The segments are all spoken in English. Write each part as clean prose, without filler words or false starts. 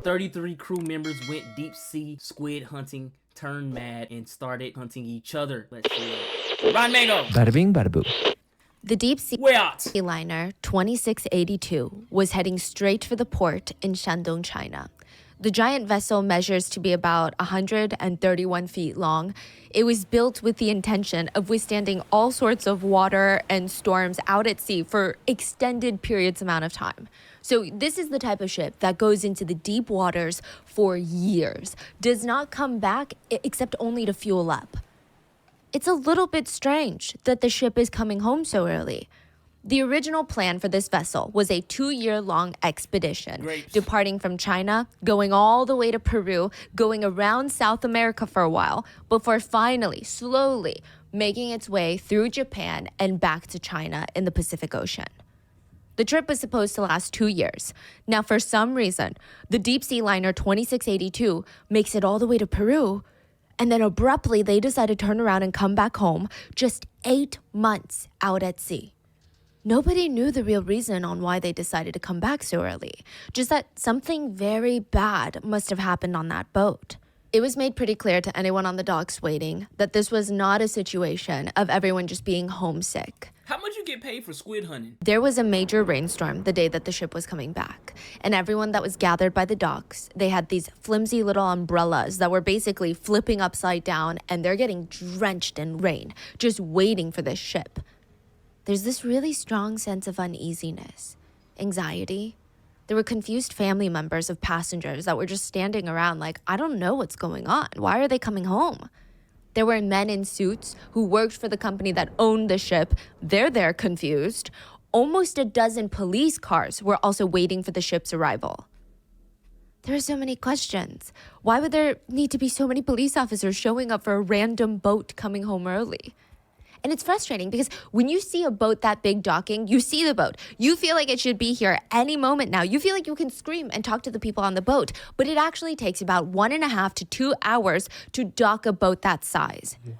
33 crew members went deep sea squid hunting, turned mad, and started hunting each other. Let's see it. Ron Mango. Bada bing, bada boo. The deep sea Way out. liner 2682 was heading straight for the port in Shandong, China. The giant vessel measures to be about 131 feet long. It was built with the intention of withstanding all sorts of water and storms out at sea for extended periods amount of time. So this is the type of ship that goes into the deep waters for years, does not come back except only to fuel up. It's a little bit strange that the ship is coming home so early. The original plan for this vessel was a 2-year-long expedition, departing from China, going all the way to Peru, going around South America for a while, before finally, slowly, making its way through Japan and back to China in the Pacific Ocean. The trip was supposed to last 2 years. Now, for some reason, the deep sea liner 2682 makes it all the way to Peru, and then abruptly they decide to turn around and come back home just 8 months out at sea. Nobody knew the real reason on why they decided to come back so early, just that something very bad must have happened on that boat. It was made pretty clear to anyone on the docks waiting that this was not a situation of everyone just being homesick. How much you get paid for squid hunting? There was a major rainstorm the day that the ship was coming back, and everyone that was gathered by the docks, they had these flimsy little umbrellas that were basically flipping upside down, and they're getting drenched in rain, just waiting for this ship. There's this really strong sense of uneasiness, anxiety. There were confused family members of passengers that were just standing around like, I don't know what's going on. Why are they coming home? There were men in suits who worked for the company that owned the ship. They're there confused. Almost a dozen police cars were also waiting for the ship's arrival. There are so many questions. Why would there need to be so many police officers showing up for a random boat coming home early? And it's frustrating because when you see a boat that big docking, you see the boat. You feel like it should be here any moment now. You feel like you can scream and talk to the people on the boat. But it actually takes about 1.5 to 2 hours to dock a boat that size. Wow.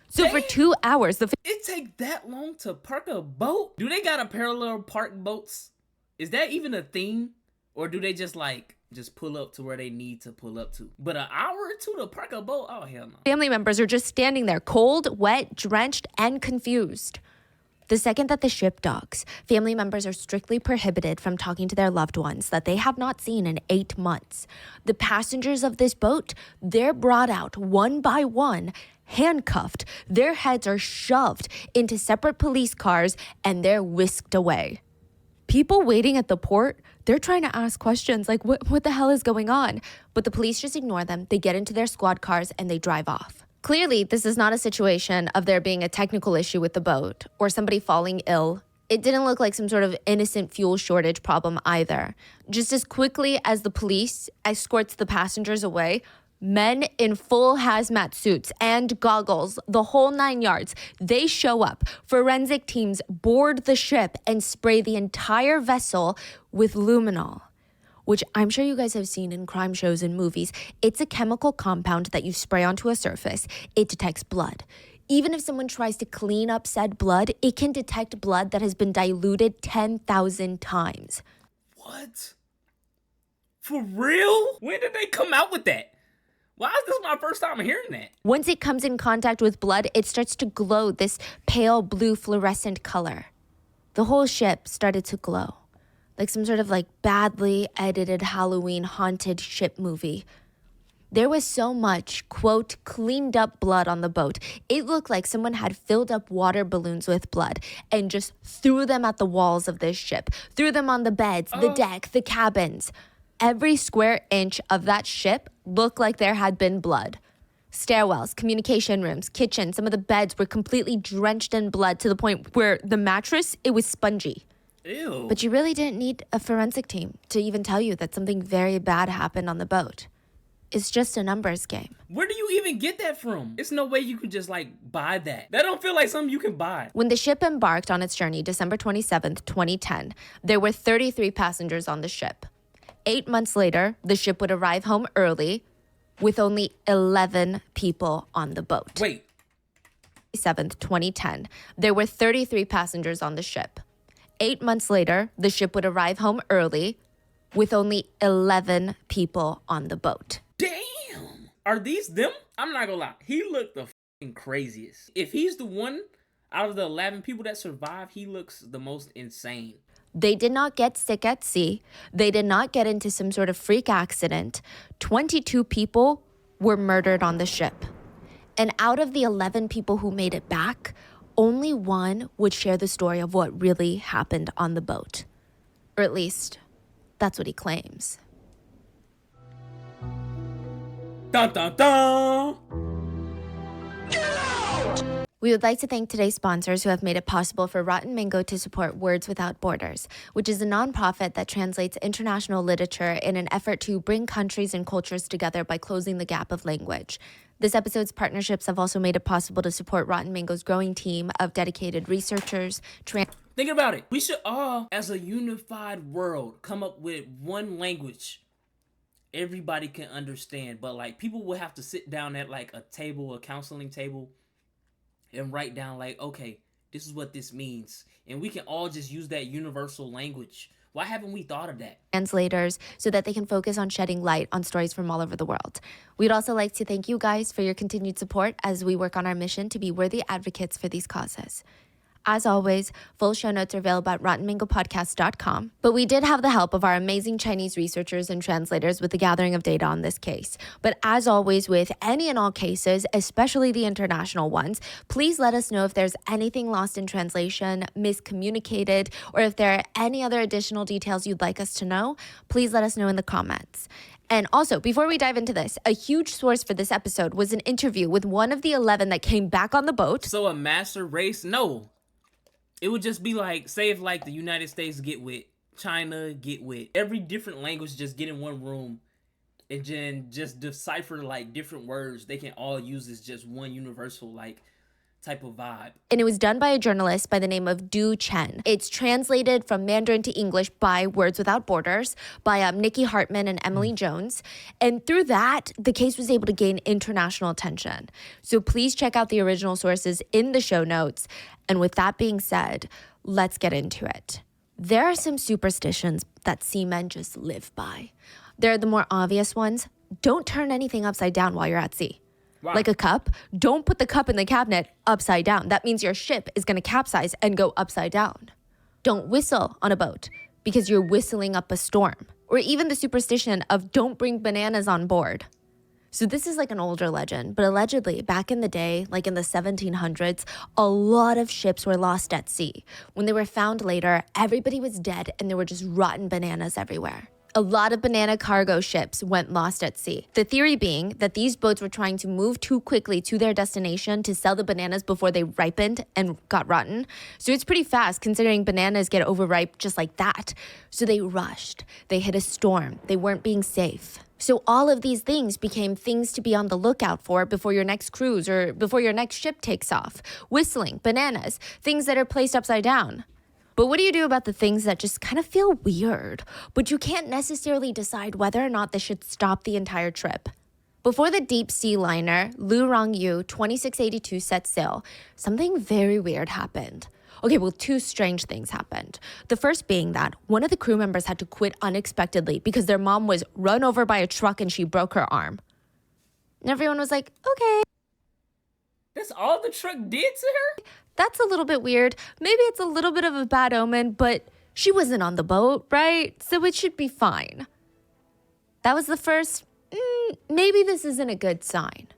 So for 2 hours, it take that long to park a boat? Do they got a parallel park boats? Is that even a thing? Or do they just pull up to where they need to pull up to? But an hour or two to park a boat? Oh, hell no. Family members are just standing there, cold, wet, drenched, and confused. The second that the ship docks, family members are strictly prohibited from talking to their loved ones that they have not seen in 8 months. The passengers of this boat, they're brought out one by one, handcuffed. Their heads are shoved into separate police cars, and they're whisked away. People waiting at the port, they're trying to ask questions like, what the hell is going on? But the police just ignore them. They get into their squad cars and they drive off. Clearly, this is not a situation of there being a technical issue with the boat or somebody falling ill. It didn't look like some sort of innocent fuel shortage problem either. Just as quickly as the police escorts the passengers away, men in full hazmat suits and goggles, the whole 9 yards, they show up. Forensic teams board the ship and spray the entire vessel with luminol, which I'm sure you guys have seen in crime shows and movies. It's a chemical compound that you spray onto a surface. It detects blood. Even if someone tries to clean up said blood, it can detect blood that has been diluted 10,000 times. What? For real? When did they come out with that? Why is this my first time hearing that? Once it comes in contact with blood, it starts to glow this pale blue fluorescent color. The whole ship started to glow, like some sort of badly edited Halloween haunted ship movie. There was so much, quote, cleaned up blood on the boat. It looked like someone had filled up water balloons with blood and just threw them at the walls of this ship, threw them on the beds, the deck, the cabins. Every square inch of that ship looked like there had been blood. Stairwells, communication rooms, kitchen, some of the beds were completely drenched in blood to the point where the mattress, it was spongy. Ew. But you really didn't need a forensic team to even tell you that something very bad happened on the boat. It's just a numbers game. Where do you even get that from? It's no way you can just buy that. That don't feel like something you can buy. When the ship embarked on its journey, December 27th, 2010, there were 33 passengers on the ship. 8 months later, the ship would arrive home early with only 11 people on the boat. Wait. 7th, 2010, there were 33 passengers on the ship. 8 months later, the ship would arrive home early with only 11 people on the boat. Damn! Are these them? I'm not gonna lie. He looked the fucking craziest. If he's the one out of the 11 people that survived, he looks the most insane. They did not get sick at sea. They did not get into some sort of freak accident. 22 people were murdered on the ship. And out of the 11 people who made it back, only one would share the story of what really happened on the boat. Or at least, that's what he claims. Dun dun dun! We would like to thank today's sponsors who have made it possible for Rotten Mango to support Words Without Borders, which is a nonprofit that translates international literature in an effort to bring countries and cultures together by closing the gap of language. This episode's partnerships have also made it possible to support Rotten Mango's growing team of dedicated researchers. Think about it. We should all, as a unified world, come up with one language everybody can understand. But like, people will have to sit down at like a table, a counseling table, and write down like, okay, this is what this means. And we can all just use that universal language. Why haven't we thought of that? Translators, so that they can focus on shedding light on stories from all over the world. We'd also like to thank you guys for your continued support as we work on our mission to be worthy advocates for these causes. As always, full show notes are available at rottenmangopodcast.com. But we did have the help of our amazing Chinese researchers and translators with the gathering of data on this case. But as always with any and all cases, especially the international ones, please let us know if there's anything lost in translation, miscommunicated, or if there are any other additional details you'd like us to know. Please let us know in the comments. And also, before we dive into this, a huge source for this episode was an interview with one of the 11 that came back on the boat. So a master race? No. It would just be like, say if like the United States get with China, get with every different language, just get in one room and then just decipher like different words they can all use as just one universal like type of vibe. And it was done by a journalist by the name of Du Chen. It's translated from Mandarin to English by Words Without Borders by Nikki Hartman and Emily Jones. And through that, the case was able to gain international attention. So please check out the original sources in the show notes. And with that being said, let's get into it. There are some superstitions that seamen just live by. There are the more obvious ones. Don't turn anything upside down while you're at sea. Wow. Like a cup, don't put the cup in the cabinet upside down. That means your ship is going to capsize and go upside down. Don't whistle on a boat because you're whistling up a storm. Or even the superstition of don't bring bananas on board. So this is like an older legend, but allegedly back in the day, like in the 1700s, a lot of ships were lost at sea. When they were found later, everybody was dead and there were just rotten bananas everywhere. A lot of banana cargo ships went lost at sea. The theory being that these boats were trying to move too quickly to their destination to sell the bananas before they ripened and got rotten. So it's pretty fast considering bananas get overripe just like that. So they rushed. They hit a storm. They weren't being safe. So all of these things became things to be on the lookout for before your next cruise or before your next ship takes off. Whistling, bananas, things that are placed upside down. But what do you do about the things that just kind of feel weird, but you can't necessarily decide whether or not they should stop the entire trip? Before the deep sea liner Lu Rongyu 2682 set sail, something very weird happened. Okay, well, two strange things happened. The first being that one of the crew members had to quit unexpectedly because their mom was run over by a truck and she broke her arm. And everyone was like, okay. That's all the truck did to her? That's a little bit weird. Maybe it's a little bit of a bad omen, but she wasn't on the boat, right? So it should be fine. That was the first, maybe this isn't a good sign.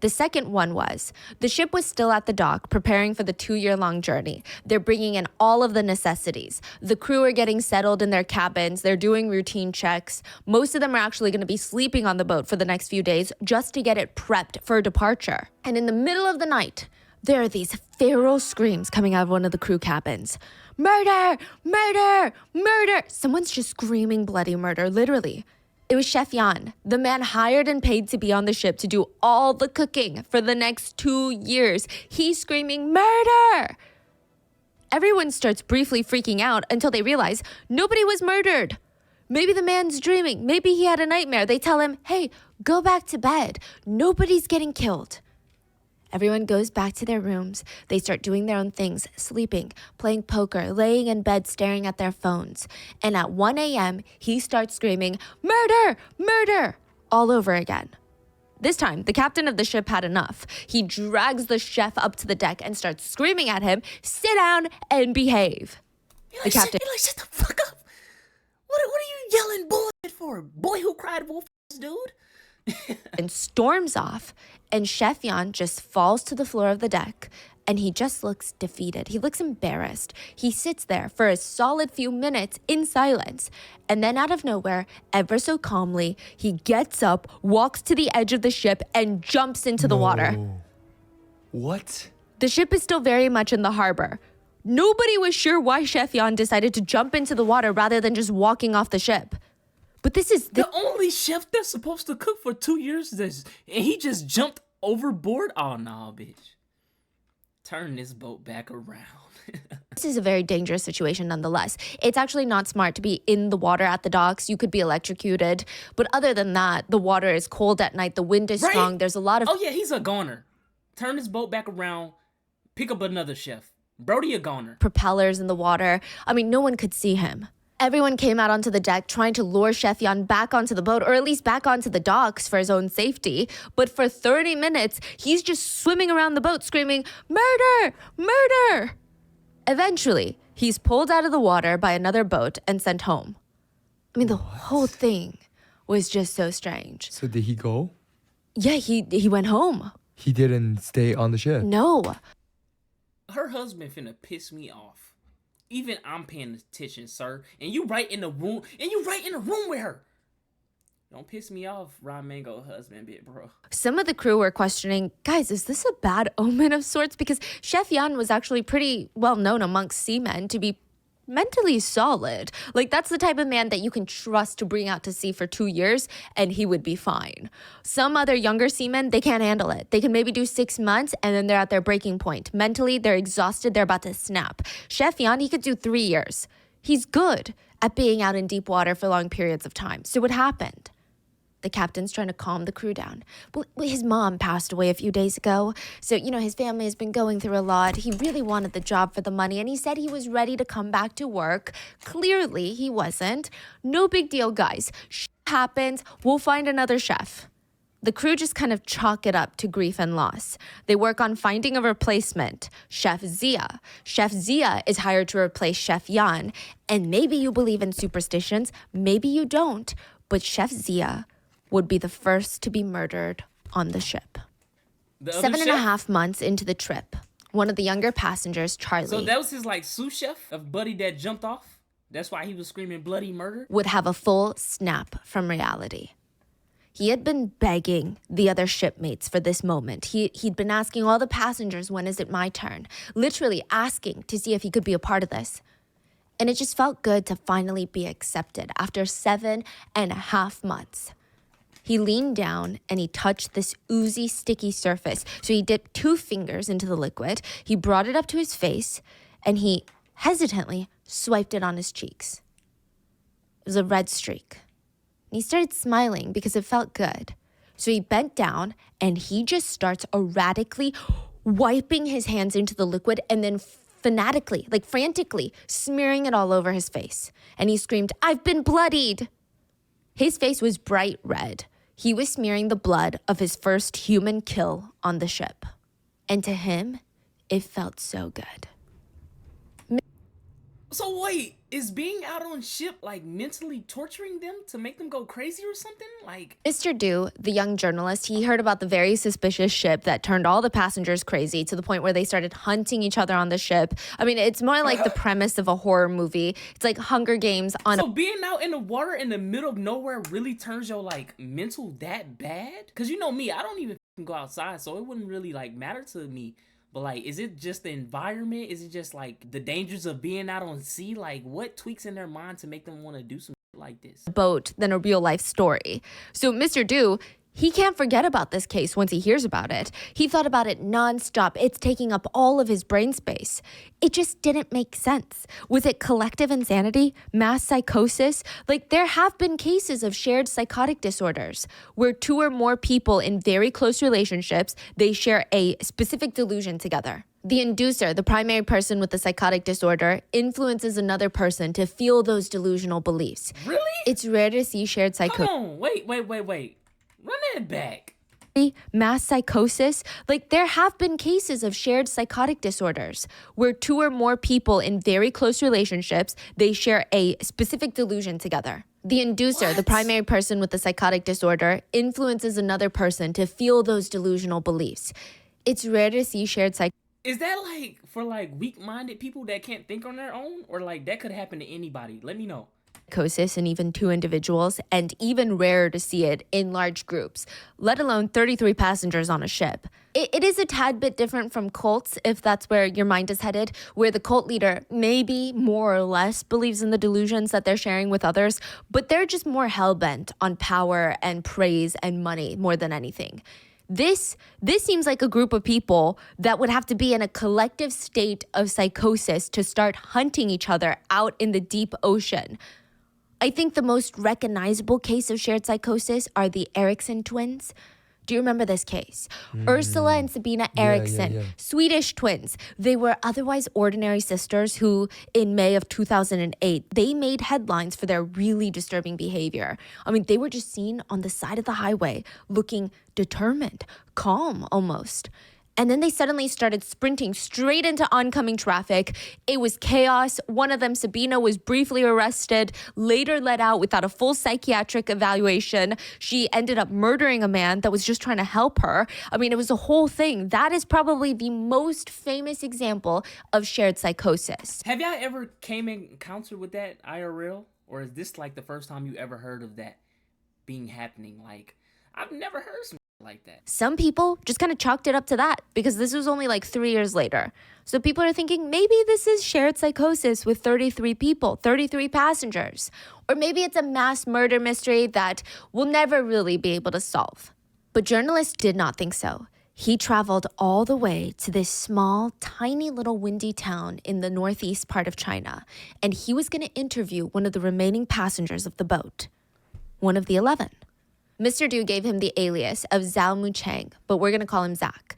The second one was, the ship was still at the dock preparing for the 2-year-long journey. They're bringing in all of the necessities. The crew are getting settled in their cabins. They're doing routine checks. Most of them are actually going to be sleeping on the boat for the next few days just to get it prepped for departure. And in the middle of the night, there are these feral screams coming out of one of the crew cabins. Murder! Murder! Murder! Someone's just screaming bloody murder, literally. It was Chef Yan, the man hired and paid to be on the ship to do all the cooking for the next 2 years. He's screaming, murder! Everyone starts briefly freaking out until they realize nobody was murdered. Maybe the man's dreaming. Maybe he had a nightmare. They tell him, hey, go back to bed. Nobody's getting killed. Everyone goes back to their rooms. They start doing their own things, sleeping, playing poker, laying in bed, staring at their phones. And at 1 a.m., he starts screaming, "Murder! Murder!" all over again. This time, the captain of the ship had enough. He drags the chef up to the deck and starts screaming at him, "Sit down and behave." The captain, shut the fuck up. What are you yelling bullshit for? Boy who cried wolf, dude. And storms off, and Chef Yan just falls to the floor of the deck, and he just looks defeated. He looks embarrassed. He sits there for a solid few minutes in silence, and then out of nowhere, ever so calmly, he gets up, walks to the edge of the ship, and jumps into the water. What? The ship is still very much in the harbor. Nobody was sure why Chef Yan decided to jump into the water rather than just walking off the ship. But this is the only chef that's supposed to cook for 2 years, and he just jumped overboard? Oh, nah, bitch. Turn this boat back around. This is a very dangerous situation nonetheless. It's actually not smart to be in the water at the docks. You could be electrocuted. But other than that, the water is cold at night. The wind is strong. There's a lot of... Oh, yeah, he's a goner. Turn this boat back around. Pick up another chef. Brody a goner. Propellers in the water. I mean, no one could see him. Everyone came out onto the deck trying to lure Chef Yan back onto the boat, or at least back onto the docks for his own safety. But for 30 minutes, he's just swimming around the boat screaming, "Murder! Murder!" Eventually, he's pulled out of the water by another boat and sent home. I mean, the whole thing was just so strange. So did he go? Yeah, he went home. He didn't stay on the ship? No. Her husband finna piss me off. Even I'm paying attention, sir. And you right in the room. And you right in the room with her. Don't piss me off, Ron Mango husband bit, bro. Some of the crew were questioning, guys, is this a bad omen of sorts? Because Chef Yan was actually pretty well known amongst seamen to be mentally solid. Like, that's the type of man that you can trust to bring out to sea for 2 years and he would be fine. Some other younger seamen, they can't handle it. They can maybe do 6 months and then they're at their breaking point. Mentally, they're exhausted. They're about to snap. Chef Yan, he could do 3 years. He's good at being out in deep water for long periods of time. So what happened? The captain's trying to calm the crew down. Well, his mom passed away a few days ago. So, his family has been going through a lot. He really wanted the job for the money, and he said he was ready to come back to work. Clearly, he wasn't. No big deal, guys. Shit happens. We'll find another chef. The crew just kind of chalk it up to grief and loss. They work on finding a replacement, Chef Zia. Chef Zia is hired to replace Chef Yan. And maybe you believe in superstitions, maybe you don't, but Chef Zia would be the first to be murdered on the ship. 7.5 months into the trip, one of the younger passengers, Charlie... So that was his, sous chef of buddy that jumped off? That's why he was screaming bloody murder? ...would have a full snap from reality. He had been begging the other shipmates for this moment. He'd been asking all the passengers, when is it my turn? Literally asking to see if he could be a part of this. And it just felt good to finally be accepted after 7.5 months. He leaned down and he touched this oozy, sticky surface. So he dipped 2 fingers into the liquid. He brought it up to his face and he hesitantly swiped it on his cheeks. It was a red streak. And he started smiling because it felt good. So he bent down and he just starts erratically wiping his hands into the liquid and then frantically smearing it all over his face. And he screamed, "I've been bloodied!" His face was bright red. He was smearing the blood of his first human kill on the ship. And to him, it felt so good. So wait, is being out on ship mentally torturing them to make them go crazy or something? Mr. Du, the young journalist, he heard about the very suspicious ship that turned all the passengers crazy to the point where they started hunting each other on the ship. I mean, it's more like the premise of a horror movie. It's like Hunger Games on So being out in the water in the middle of nowhere really turns your mental that bad? Cause you know me, I don't even go outside, so it wouldn't really matter to me. But is it just the environment? Is it just the dangers of being out on sea? What tweaks in their mind to make them want to do some shit like this? Boat than a real life story. So Mr. Du, He can't forget about this case once he hears about it. He thought about it nonstop. It's taking up all of his brain space. It just didn't make sense. Was it collective insanity? Mass psychosis? Like, there have been cases of shared psychotic disorders where two or more people in very close relationships, they share a specific delusion together. The inducer, the primary person with the psychotic disorder, influences another person to feel those delusional beliefs. Really? It's rare to see shared psychosis. Come on, wait. Run that back. Mass psychosis. Like, there have been cases of shared psychotic disorders where two or more people in very close relationships, they share a specific delusion together. The inducer, the primary person with the psychotic disorder, influences another person to feel those delusional beliefs. It's rare to see shared psychosis. Is that like for like weak-minded people that can't think on their own? Or like that could happen to anybody? Let me know. Psychosis in even two individuals, and even rarer to see it in large groups, let alone 33 passengers on a ship. It is a tad bit different from cults, if that's where your mind is headed, where the cult leader maybe more or less believes in the delusions that they're sharing with others, but they're just more hell-bent on power and praise and money more than anything. This seems like a group of people that would have to be in a collective state of psychosis to start hunting each other out in the deep ocean. I think the most recognizable case of shared psychosis are the Eriksson twins. Do you remember this case? Ursula and Sabina Eriksson, Swedish twins. They were otherwise ordinary sisters who, in May of 2008, they made headlines for their really disturbing behavior. I mean, they were just seen on the side of the highway, looking determined, calm almost. And then they suddenly started sprinting straight into oncoming traffic. It was chaos. One of them, Sabina, was briefly arrested, later let out without a full psychiatric evaluation. She ended up murdering a man that was just trying to help her. I mean, it was a whole thing. That is probably the most famous example of shared psychosis. Have y'all ever came in encounter with that IRL? Or is this like the first time you ever heard of that being happening? Like, I've never heard some like that. Some people just kind of chalked it up to that because this was only like 3 years later. So people are thinking maybe this is shared psychosis with 33 people, 33 passengers. Or maybe it's a mass murder mystery that we'll never really be able to solve. But journalists did not think so. He traveled all the way to this small, tiny little windy town in the northeast part of China, and he was going to interview one of the remaining passengers of the boat, one of the 11. Mr. Du gave him the alias of Zhao Mucheng, but we're going to call him Zach.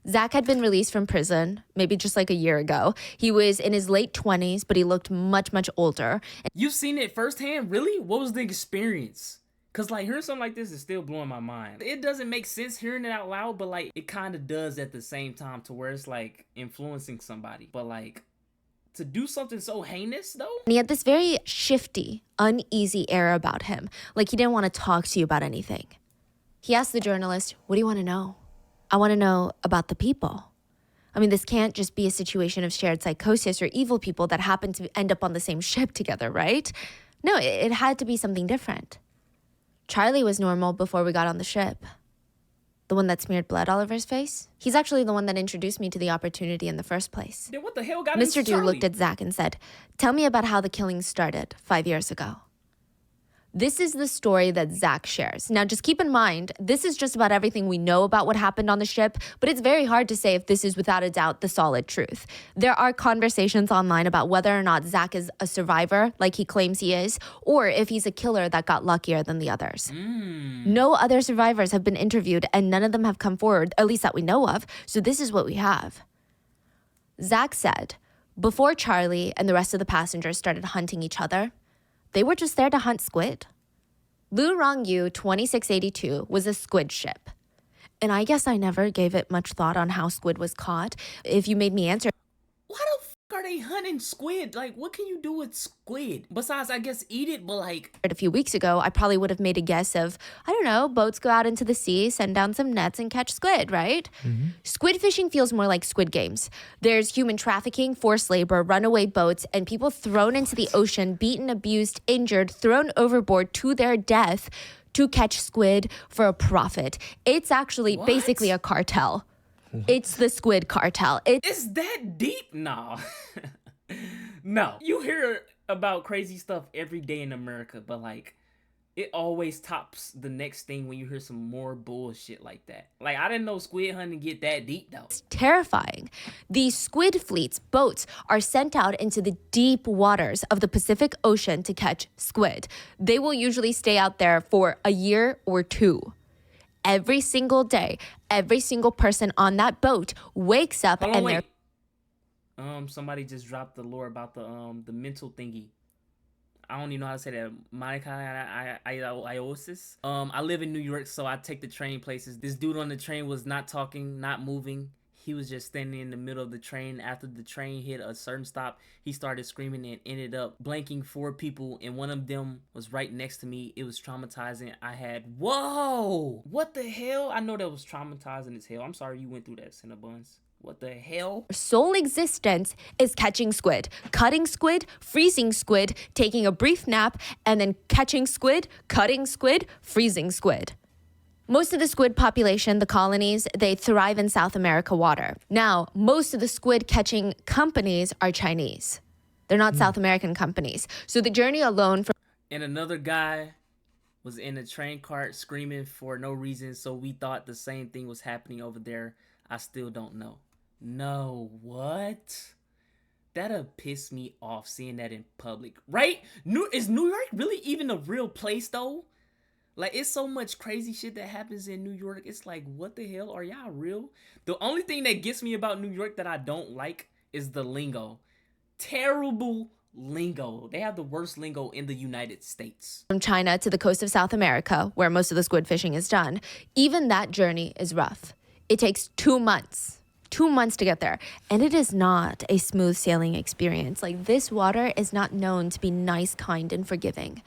Zach had been released from prison, maybe just like a year ago. He was in his late 20s, but he looked much, much older. You've seen it firsthand? Really? What was the experience? Because, like, hearing something like this is still blowing my mind. It doesn't make sense hearing it out loud, but, like, it kind of does at the same time to where it's, like, influencing somebody. But, like, to do something so heinous, though? And he had this very shifty, uneasy air about him, like he didn't want to talk to you about anything. He asked the journalist, "What do you want to know?" "I want to know about the people." I mean, this can't just be a situation of shared psychosis or evil people that happen to end up on the same ship together, right? No, it had to be something different. Charlie was normal before we got on the ship. The one that smeared blood all over his face? He's actually the one that introduced me to the opportunity in the first place. Then what the hell got Mr. into Du Charlie? looked at Zach and said, "Tell me about how the killings started 5 years ago." This is the story that Zach shares. Now, just keep in mind, this is just about everything we know about what happened on the ship, but it's very hard to say if this is without a doubt the solid truth. There are conversations online about whether or not Zach is a survivor, like he claims he is, or if he's a killer that got luckier than the others. No other survivors have been interviewed, and none of them have come forward, at least that we know of, so this is what we have. Zach said, before Charlie and the rest of the passengers started hunting each other, they were just there to hunt squid. Lu Rongyu 2682 was a squid ship. And I guess I never gave it much thought on how squid was caught. If you made me answer, Why the f are they hunting squid? Like, what can you do with squid? Besides, I guess, eat it, but like... a few weeks ago, I probably would have made a guess of, I don't know, boats go out into the sea, send down some nets and catch squid, right? Squid fishing feels more like Squid Games. There's human trafficking, forced labor, runaway boats, and people thrown into the ocean, beaten, abused, injured, thrown overboard to their death to catch squid for a profit. It's actually basically a cartel. It's the squid cartel. It's that deep? Nah. No. You hear about crazy stuff every day in America, but like, It always tops the next thing when you hear some more bullshit like that. Like, I didn't know squid hunting get that deep though. It's terrifying. These squid fleets, boats, are sent out into the deep waters of the Pacific Ocean to catch squid. They will usually stay out there for a year or two. Every single day, every single person on that boat wakes up Hold on, and wait. they're Somebody just dropped the lore about the mental thingy. I don't even know how to say that. Monocyiosis. I live in New York, so I take the train places. This dude on the train was not talking, not moving. He was just standing in the middle of the train. After the train hit a certain stop, he started screaming and ended up blanking 4 people, and one of them was right next to me. It was traumatizing. I had, whoa! What the hell? I know that was traumatizing as hell. I'm sorry you went through that, Cinnabons. What the hell? sole existence is catching squid, cutting squid, freezing squid, taking a brief nap, and then catching squid, cutting squid, freezing squid. Most of the squid population, the colonies, they thrive in South America water. Now, most of the squid catching companies are Chinese. They're not South American companies. So the journey alone from And another guy was in a train cart screaming for no reason, so we thought the same thing was happening over there. I still don't know. No, what? That'll piss me off seeing that in public. Right? Is New York really even a real place though? Like, it's so much crazy shit that happens in New York. It's like, what the hell? Are y'all real? The only thing that gets me about New York that I don't like is the lingo. Terrible lingo. They have the worst lingo in the United States. China to the coast of South America, where most of the squid fishing is done, even that journey is rough. It takes 2 months. 2 months to get there. And it is not a smooth sailing experience. Like, this water is not known to be nice, kind, and forgiving.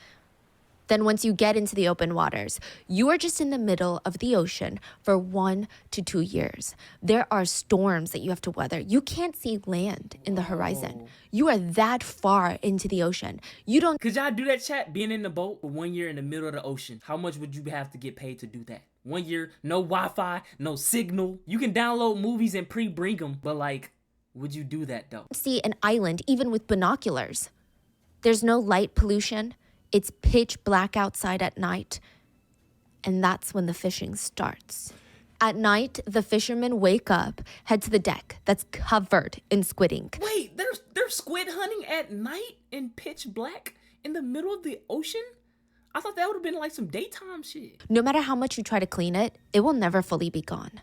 Then once you get into the open waters, you are just in the middle of the ocean for 1 to 2 years. There are storms that you have to weather. You can't see land in the horizon. You are that far into the ocean. You don't Could y'all do that, chat? Being in the boat for 1 year in the middle of the ocean. How much would you have to get paid to do that? 1 year, no Wi-Fi, no signal. You can download movies and pre-bring them, but like, would you do that though? see an island even with binoculars. There's no light pollution. It's pitch black outside at night. And that's when the fishing starts. At night, the fishermen wake up, head to the deck that's covered in squid ink. Wait, there's squid hunting at night in pitch black in the middle of the ocean? I thought that would have been like some daytime shit. No matter how much you try to clean it, it will never fully be gone.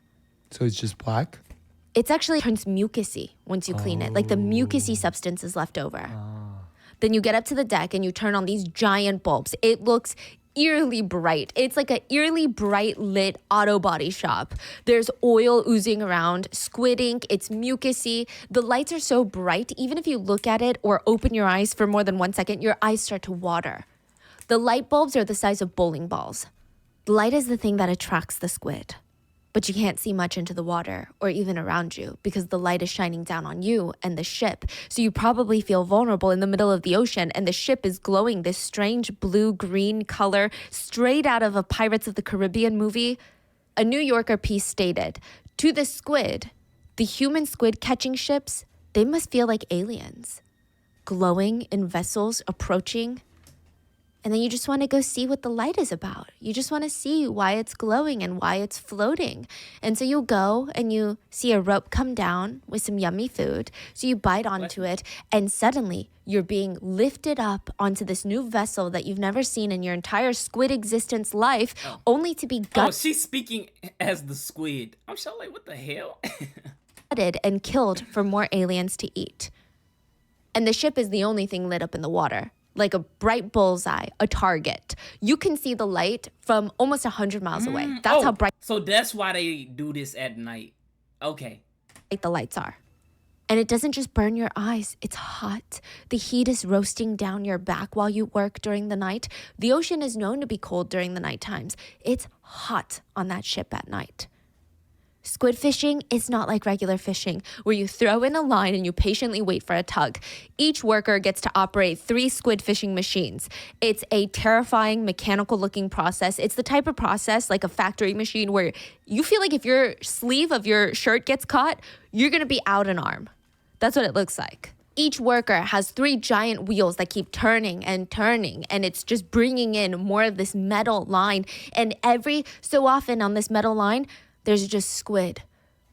So it's just black? It's actually turns mucusy once you clean it. Like the mucusy substance is left over. Then you get up to the deck and you turn on these giant bulbs. It looks eerily bright. It's like an eerily bright lit auto body shop. There's oil oozing around, squid ink, it's mucusy. The lights are so bright, even if you look at it or open your eyes for more than 1 second, your eyes start to water. The light bulbs are the size of bowling balls. The light is the thing that attracts the squid. But you can't see much into the water or even around you because the light is shining down on you and the ship. So you probably feel vulnerable in the middle of the ocean and the ship is glowing this strange blue-green color straight out of a Pirates of the Caribbean movie. A New Yorker piece stated, to the squid, the human squid catching ships, they must feel like aliens. Glowing in vessels approaching. And then you just want to go see what the light is about. You just want to see why it's glowing and why it's floating. And so you'll go and you see a rope come down with some yummy food. So you bite onto it and suddenly you're being lifted up onto this new vessel that you've never seen in your entire squid existence life, only to be Oh, she's speaking as the squid. I'm sure like, what the hell? gutted and killed for more aliens to eat. And the ship is the only thing lit up in the water. Like a bright bullseye, a target. You can see the light from almost 100 miles away. That's how bright So that's why they do this at night. Okay. the lights are. And it doesn't just burn your eyes, it's hot. The heat is roasting down your back while you work during the night. The ocean is known to be cold during the night times. It's hot on that ship at night. Squid fishing is not like regular fishing, where you throw in a line and you patiently wait for a tug. Each worker gets to operate 3 squid fishing machines. It's a terrifying mechanical-looking process. It's the type of process like a factory machine where you feel like if your sleeve of your shirt gets caught, you're gonna be out an arm. That's what it looks like. Each worker has 3 giant wheels that keep turning and turning, and it's just bringing in more of this metal line. And every so often on this metal line, there's just squid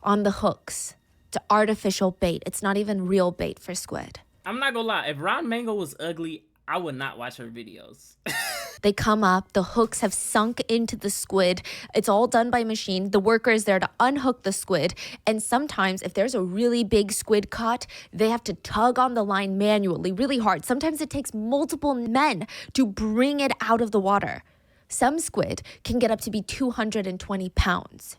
on the hooks. It's artificial bait. It's not even real bait for squid. I'm not gonna lie, if Ron Mango was ugly, I would not watch her videos. They come up, the hooks have sunk into the squid. It's all done by machine. The worker is there to unhook the squid. And sometimes if there's a really big squid caught, they have to tug on the line manually, really hard. Sometimes it takes multiple men to bring it out of the water. Some squid can get up to be 220 pounds.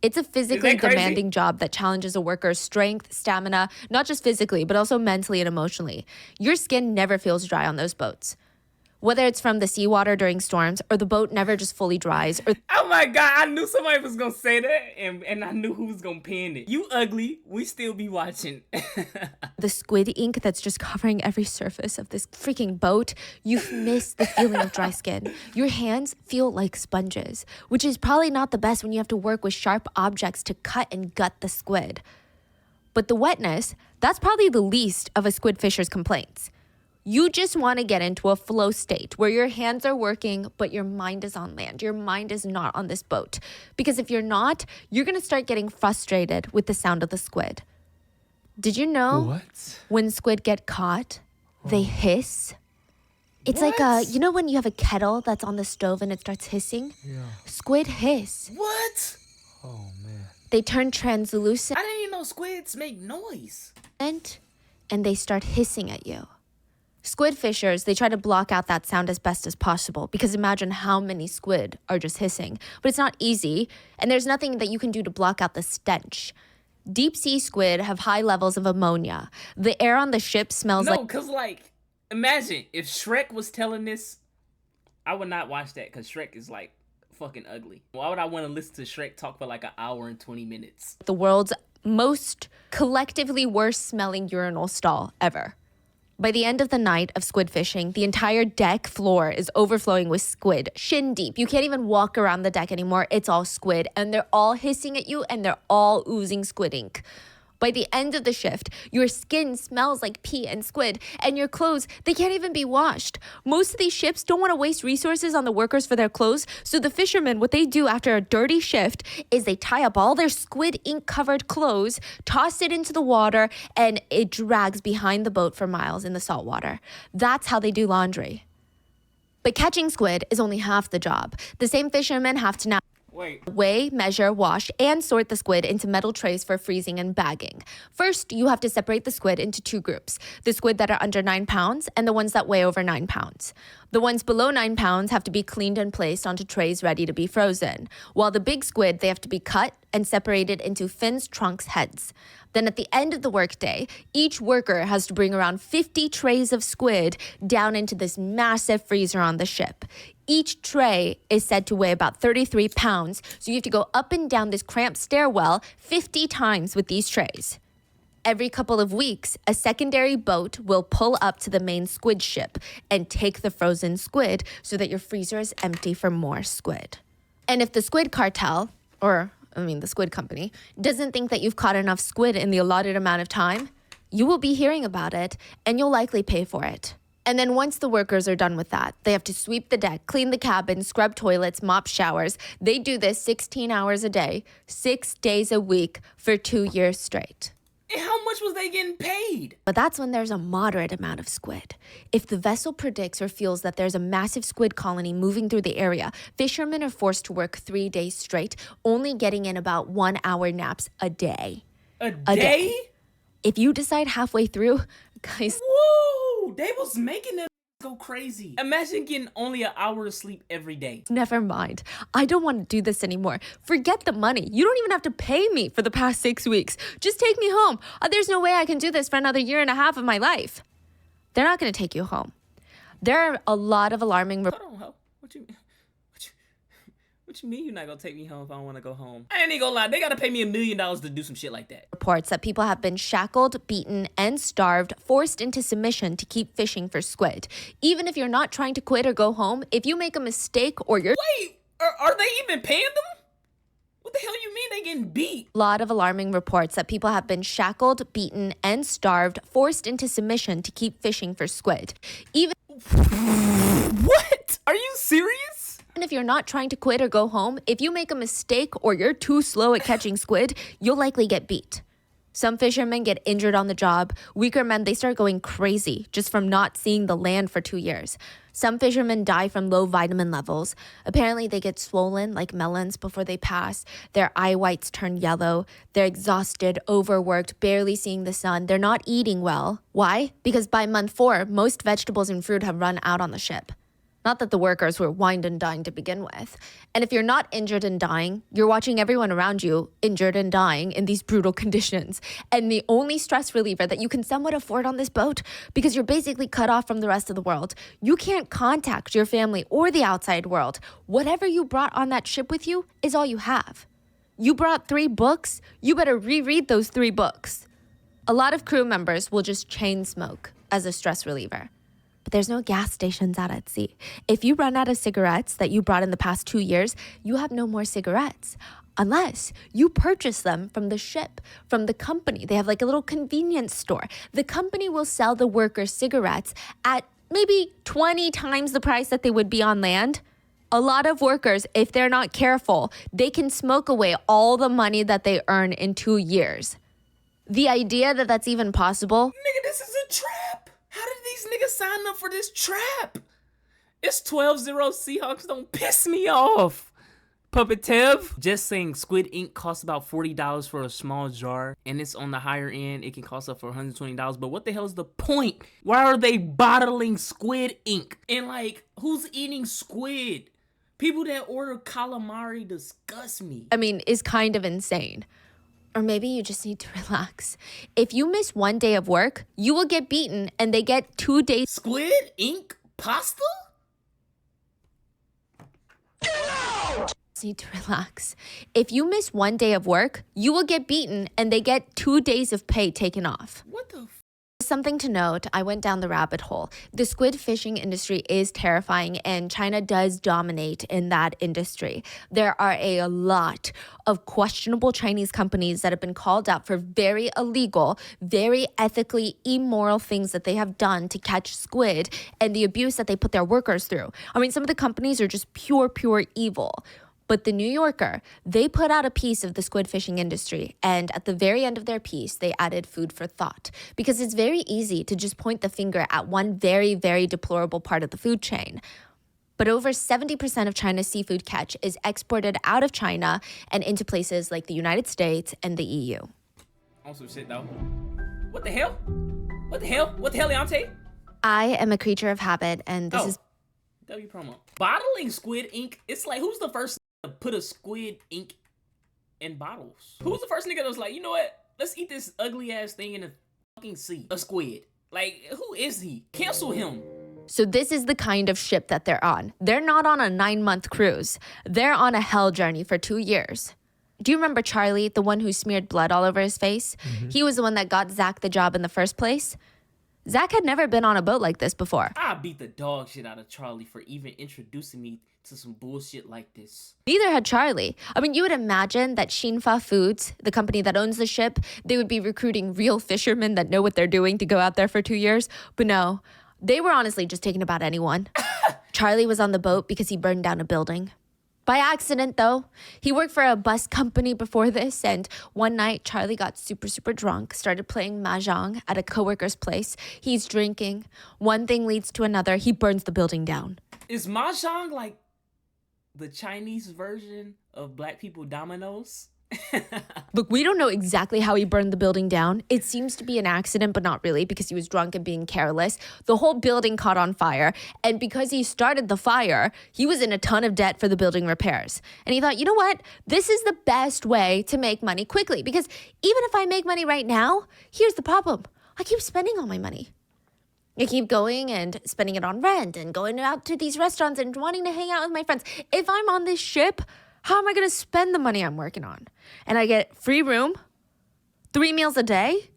It's a physically demanding job that challenges a worker's strength, stamina, not just physically, but also mentally and emotionally. Your skin never feels dry on those boats. Whether it's from the seawater during storms or the boat never just fully dries. Oh my God, I knew somebody was gonna say that and I knew who was gonna pin it. You ugly, we still be watching. The squid ink that's just covering every surface of this freaking boat, you've missed the feeling of dry skin. Your hands feel like sponges, which is probably not the best when you have to work with sharp objects to cut and gut the squid. But the wetness, that's probably the least of a squid fisher's complaints. You just want to get into a flow state where your hands are working, but your mind is on land. Your mind is not on this boat. Because if you're not, you're going to start getting frustrated with the sound of the squid. Did you know What? when squid get caught, they hiss? It's like you know when you have a kettle that's on the stove and it starts hissing? Yeah. Squid hiss. What? Oh, man. They turn translucent I didn't even know squids make noise. and they start hissing at you. Squid fishers, they try to block out that sound as best as possible because imagine how many squid are just hissing. But it's not easy, and there's nothing that you can do to block out the stench. Deep sea squid have high levels of ammonia. The air on the ship smells No, like... because, like, imagine if Shrek was telling this, I would not watch that because Shrek is, like, fucking ugly. Why would I want to listen to Shrek talk for, like, an hour and 20 minutes? the world's most collectively worst smelling urinal stall ever. By the end of the night of squid fishing, the entire deck floor is overflowing with squid, shin deep. You can't even walk around the deck anymore. It's all squid, and they're all hissing at you, and they're all oozing squid ink. By the end of the shift, your skin smells like pee and squid, and your clothes, they can't even be washed. Most of these ships don't want to waste resources on the workers for their clothes, so the fishermen, what they do after a dirty shift is they tie up all their squid ink-covered clothes, toss it into the water, and it drags behind the boat for miles in the salt water. That's how they do laundry. But catching squid is only half the job. The same fishermen have to now weigh, measure, wash, and sort the squid into metal trays for freezing and bagging. First, you have to separate the squid into 2 groups. The squid that are under 9 pounds and the ones that weigh over 9 pounds. The ones below 9 pounds have to be cleaned and placed onto trays ready to be frozen. While the big squid, they have to be cut and separated into fins, trunks, heads. Then at the end of the workday, each worker has to bring around 50 trays of squid down into this massive freezer on the ship. Each tray is said to weigh about 33 pounds, so you have to go up and down this cramped stairwell 50 times with these trays. Every couple of weeks, a secondary boat will pull up to the main squid ship and take the frozen squid so that your freezer is empty for more squid. And if the squid cartel, the squid company, doesn't think that you've caught enough squid in the allotted amount of time, you will be hearing about it and you'll likely pay for it. And then once the workers are done with that, they have to sweep the deck, clean the cabin, scrub toilets, mop showers. They do this 16 hours a day, 6 days a week for 2 years straight. And how much was they getting paid? But that's when there's a moderate amount of squid. If the vessel predicts or feels that there's a massive squid colony moving through the area, fishermen are forced to work 3 days straight, only getting in about 1 hour naps a day. A day? If you decide halfway through, guys... Whoa! They was making them go crazy. Imagine getting only an hour of sleep every day. Never mind. I don't want to do this anymore. Forget the money. You don't even have to pay me for the past 6 weeks. Just take me home. There's no way I can do this for another 1.5 years of my life. They're not going to take you home. There are a lot of alarming... Hold on, ho. What you mean you're not gonna take me home if I don't want to go home? I ain't even gonna lie, they gotta pay me $1 million to do some shit like that. Reports that people have been shackled, beaten, and starved, forced into submission to keep fishing for squid. Even if you're not trying to quit or go home, if you make a mistake or you're... Wait, are they even paying them? What the hell you mean they getting beat? A lot of alarming reports that people have been shackled, beaten, and starved, forced into submission to keep fishing for squid. Even What? Are you serious? if you're not trying to quit or go home, if you make a mistake or you're too slow at catching squid, you'll likely get beat. Some fishermen get injured on the job. Weaker men, they start going crazy just from not seeing the land for 2 years. Some fishermen die from low vitamin levels. Apparently, they get swollen like melons before they pass. Their eye whites turn yellow. They're exhausted, overworked, barely seeing the sun. They're not eating well. Why? Because by month 4, most vegetables and fruit have run out on the ship. Not that the workers were wined and dined to begin with. And if you're not injured and dying, you're watching everyone around you injured and dying in these brutal conditions. And the only stress reliever that you can somewhat afford on this boat, because you're basically cut off from the rest of the world, you can't contact your family or the outside world. Whatever you brought on that ship with you is all you have. You brought 3 books, you better reread those 3 books. A lot of crew members will just chain smoke as a stress reliever. But there's no gas stations out at sea. If you run out of cigarettes that you brought in the past 2 years, you have no more cigarettes. Unless you purchase them from the ship, from the company. They have like a little convenience store. The company will sell the workers cigarettes at maybe 20 times the price that they would be on land. A lot of workers, if they're not careful, they can smoke away all the money that they earn in 2 years. The idea that that's even possible. Nigga, this is a trap. How did these niggas sign up for this trap? It's 12-0 Seahawks. Don't piss me off. Puppet Tev. Just saying Squid ink costs about $40 for a small jar. And it's on the higher end. It can cost up for $120. But what the hell is the point? Why are they bottling squid ink? And like, who's eating squid? People that order calamari disgust me. I mean, is kind of insane. Or maybe you just need to relax. If you miss 1 day of work, you will get beaten and they get 2 days. Squid ink pasta? Need to relax. If you miss 1 day of work, you will get beaten and they get 2 days of pay taken off. What the f? Something to note, I went down the rabbit hole. The squid fishing industry is terrifying and China does dominate in that industry. There are a lot of questionable Chinese companies that have been called out for very illegal, very ethically immoral things that they have done to catch squid and the abuse that they put their workers through. I mean, some of the companies are just pure evil. But the New Yorker, they put out a piece of the squid fishing industry, and at the very end of their piece, they added food for thought. Because it's very easy to just point the finger at one very deplorable part of the food chain. But over 70% of China's seafood catch is exported out of China and into places like the United States and the EU. On some shit though. What the hell? What the hell? What the hell, Leonte? I am a creature of habit, and this is... W promo. Bottling squid ink, it's like, who's the first to put a squid ink in bottles? Who's the first nigga that was like, you know what? Let's eat this ugly ass thing in the fucking sea. A squid. Like, who is he? Cancel him. So this is the kind of ship that they're on. They're not on a 9-month cruise. They're on a hell journey for 2 years. Do you remember Charlie, the one who smeared blood all over his face? Mm-hmm. He was the one that got Zach the job in the first place. Zach had never been on a boat like this before. I beat the dog shit out of Charlie for even introducing me to some bullshit like this. Neither had Charlie. I mean, you would imagine that Xinfa Foods, the company that owns the ship, they would be recruiting real fishermen that know what they're doing to go out there for 2 years. But no, they were honestly just taking about anyone. Charlie was on the boat because he burned down a building. By accident, though. He worked for a bus company before this, and one night, Charlie got super drunk, started playing mahjong at a coworker's place. He's drinking. One thing leads to another. He burns the building down. Is mahjong like the Chinese version of black people dominoes? Look, we don't know exactly how he burned the building down. It seems to be an accident, but not really, because he was drunk and being careless. The whole building caught on fire, and because he started the fire, he was in a ton of debt for the building repairs. And he thought, you know what? This is the best way to make money quickly, because even if I make money right now, here's the problem. I keep spending all my money. I keep going and spending it on rent and going out to these restaurants and wanting to hang out with my friends. If I'm on this ship, how am I going to spend the money I'm working on? And I get free room, 3 meals a day.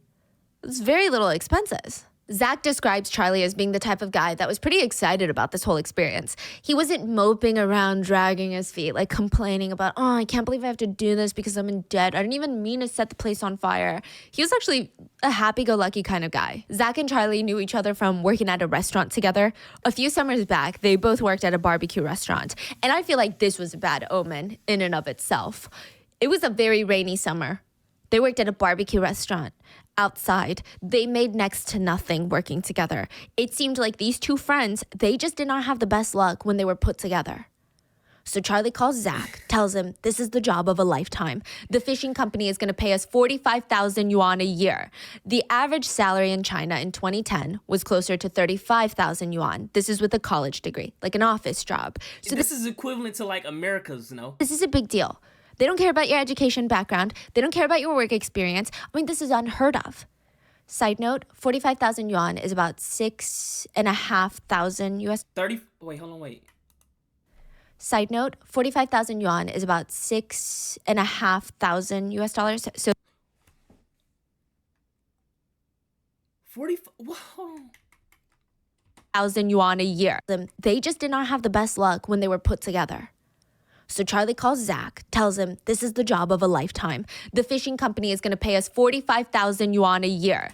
It's very little expenses. Zach describes Charlie as being the type of guy that was pretty excited about this whole experience. He wasn't moping around, dragging his feet, like complaining about, oh, I can't believe I have to do this because I'm in debt. I didn't even mean to set the place on fire. He was actually a happy-go-lucky kind of guy. Zach and Charlie knew each other from working at a restaurant together. A few summers back, they both worked at a barbecue restaurant. And I feel like this was a bad omen in and of itself. It was a very rainy summer. They worked at a barbecue restaurant. Outside, they made next to nothing working together. It seemed like these two friends, they just did not have the best luck when they were put together. So Charlie calls Zach, tells him this is the job of a lifetime. The fishing company is going to pay us 45,000 yuan a year. The average salary in China in 2010 was closer to 35,000 yuan. This is with a college degree, like an office job. So this is equivalent to like America's, no? This is a big deal. They don't care about your education background. They don't care about your work experience. I mean, this is unheard of. Side note, 45,000 yuan is about 6,500 US. 30, wait, hold on, wait. Side note, 45,000 yuan is about 6,500 US dollars. So 40, hold on. 1,000 yuan a year. They just did not have the best luck when they were put together. So Charlie calls Zach, tells him this is the job of a lifetime. The fishing company is going to pay us 45,000 yuan a year.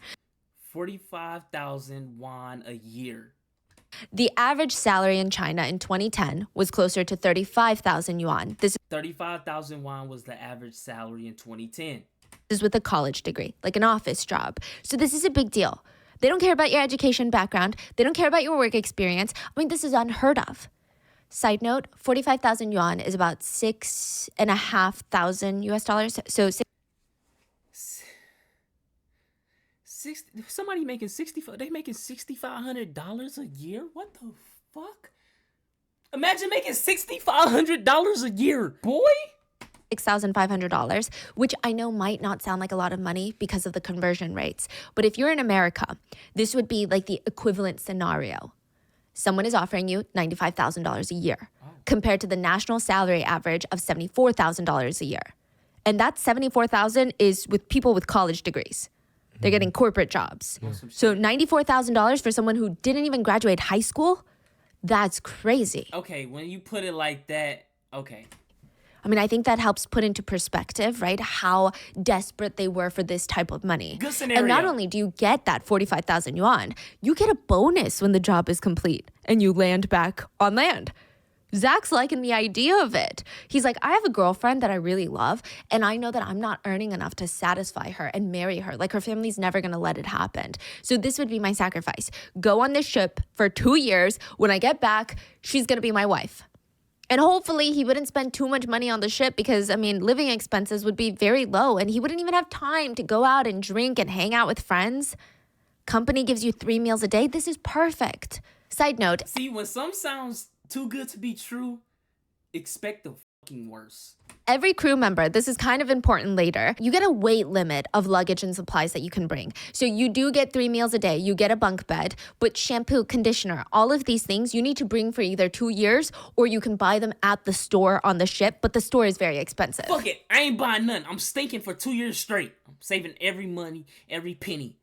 45,000 yuan a year. The average salary in China in 2010 was closer to 35,000 yuan. This 35,000 yuan was the average salary in 2010. is with a college degree, like an office job. So this is a big deal. They don't care about your education background. They don't care about your work experience. I mean, this is unheard of. Side note, 45,000 yuan is about 6,500 US dollars. So 60, making $6,500 a year? What the fuck? Imagine making $6,500 a year, boy. $6,500, which I know might not sound like a lot of money because of the conversion rates. But if you're in America, this would be like the equivalent scenario. Someone is offering you $95,000 a year compared to the national salary average of $74,000 a year. And that $74,000 is with people with college degrees. They're getting corporate jobs. So $94,000 for someone who didn't even graduate high school? That's crazy. Okay, when you put it like that, okay. I mean, I think that helps put into perspective, right, how desperate they were for this type of money. Good scenario. And not only do you get that 45,000 yuan, you get a bonus when the job is complete and you land back on land. Zach's liking the idea of it. He's like, I have a girlfriend that I really love, and I know that I'm not earning enough to satisfy her and marry her. Like, her family's never going to let it happen. So this would be my sacrifice. Go on this ship for 2 years. When I get back, she's going to be my wife. And hopefully he wouldn't spend too much money on the ship because, I mean, living expenses would be very low and he wouldn't even have time to go out and drink and hang out with friends. Company gives you 3 meals a day. This is perfect. Side note. See, when some sounds too good to be true, expect the fucking worst. Every crew member, this is kind of important later, you get a weight limit of luggage and supplies that you can bring. So you do get 3 meals a day, you get a bunk bed, but shampoo, conditioner, all of these things you need to bring for either 2 years or you can buy them at the store on the ship, but the store is very expensive. Fuck it, I ain't buying none. I'm stinking for 2 years straight. I'm saving every money, every penny.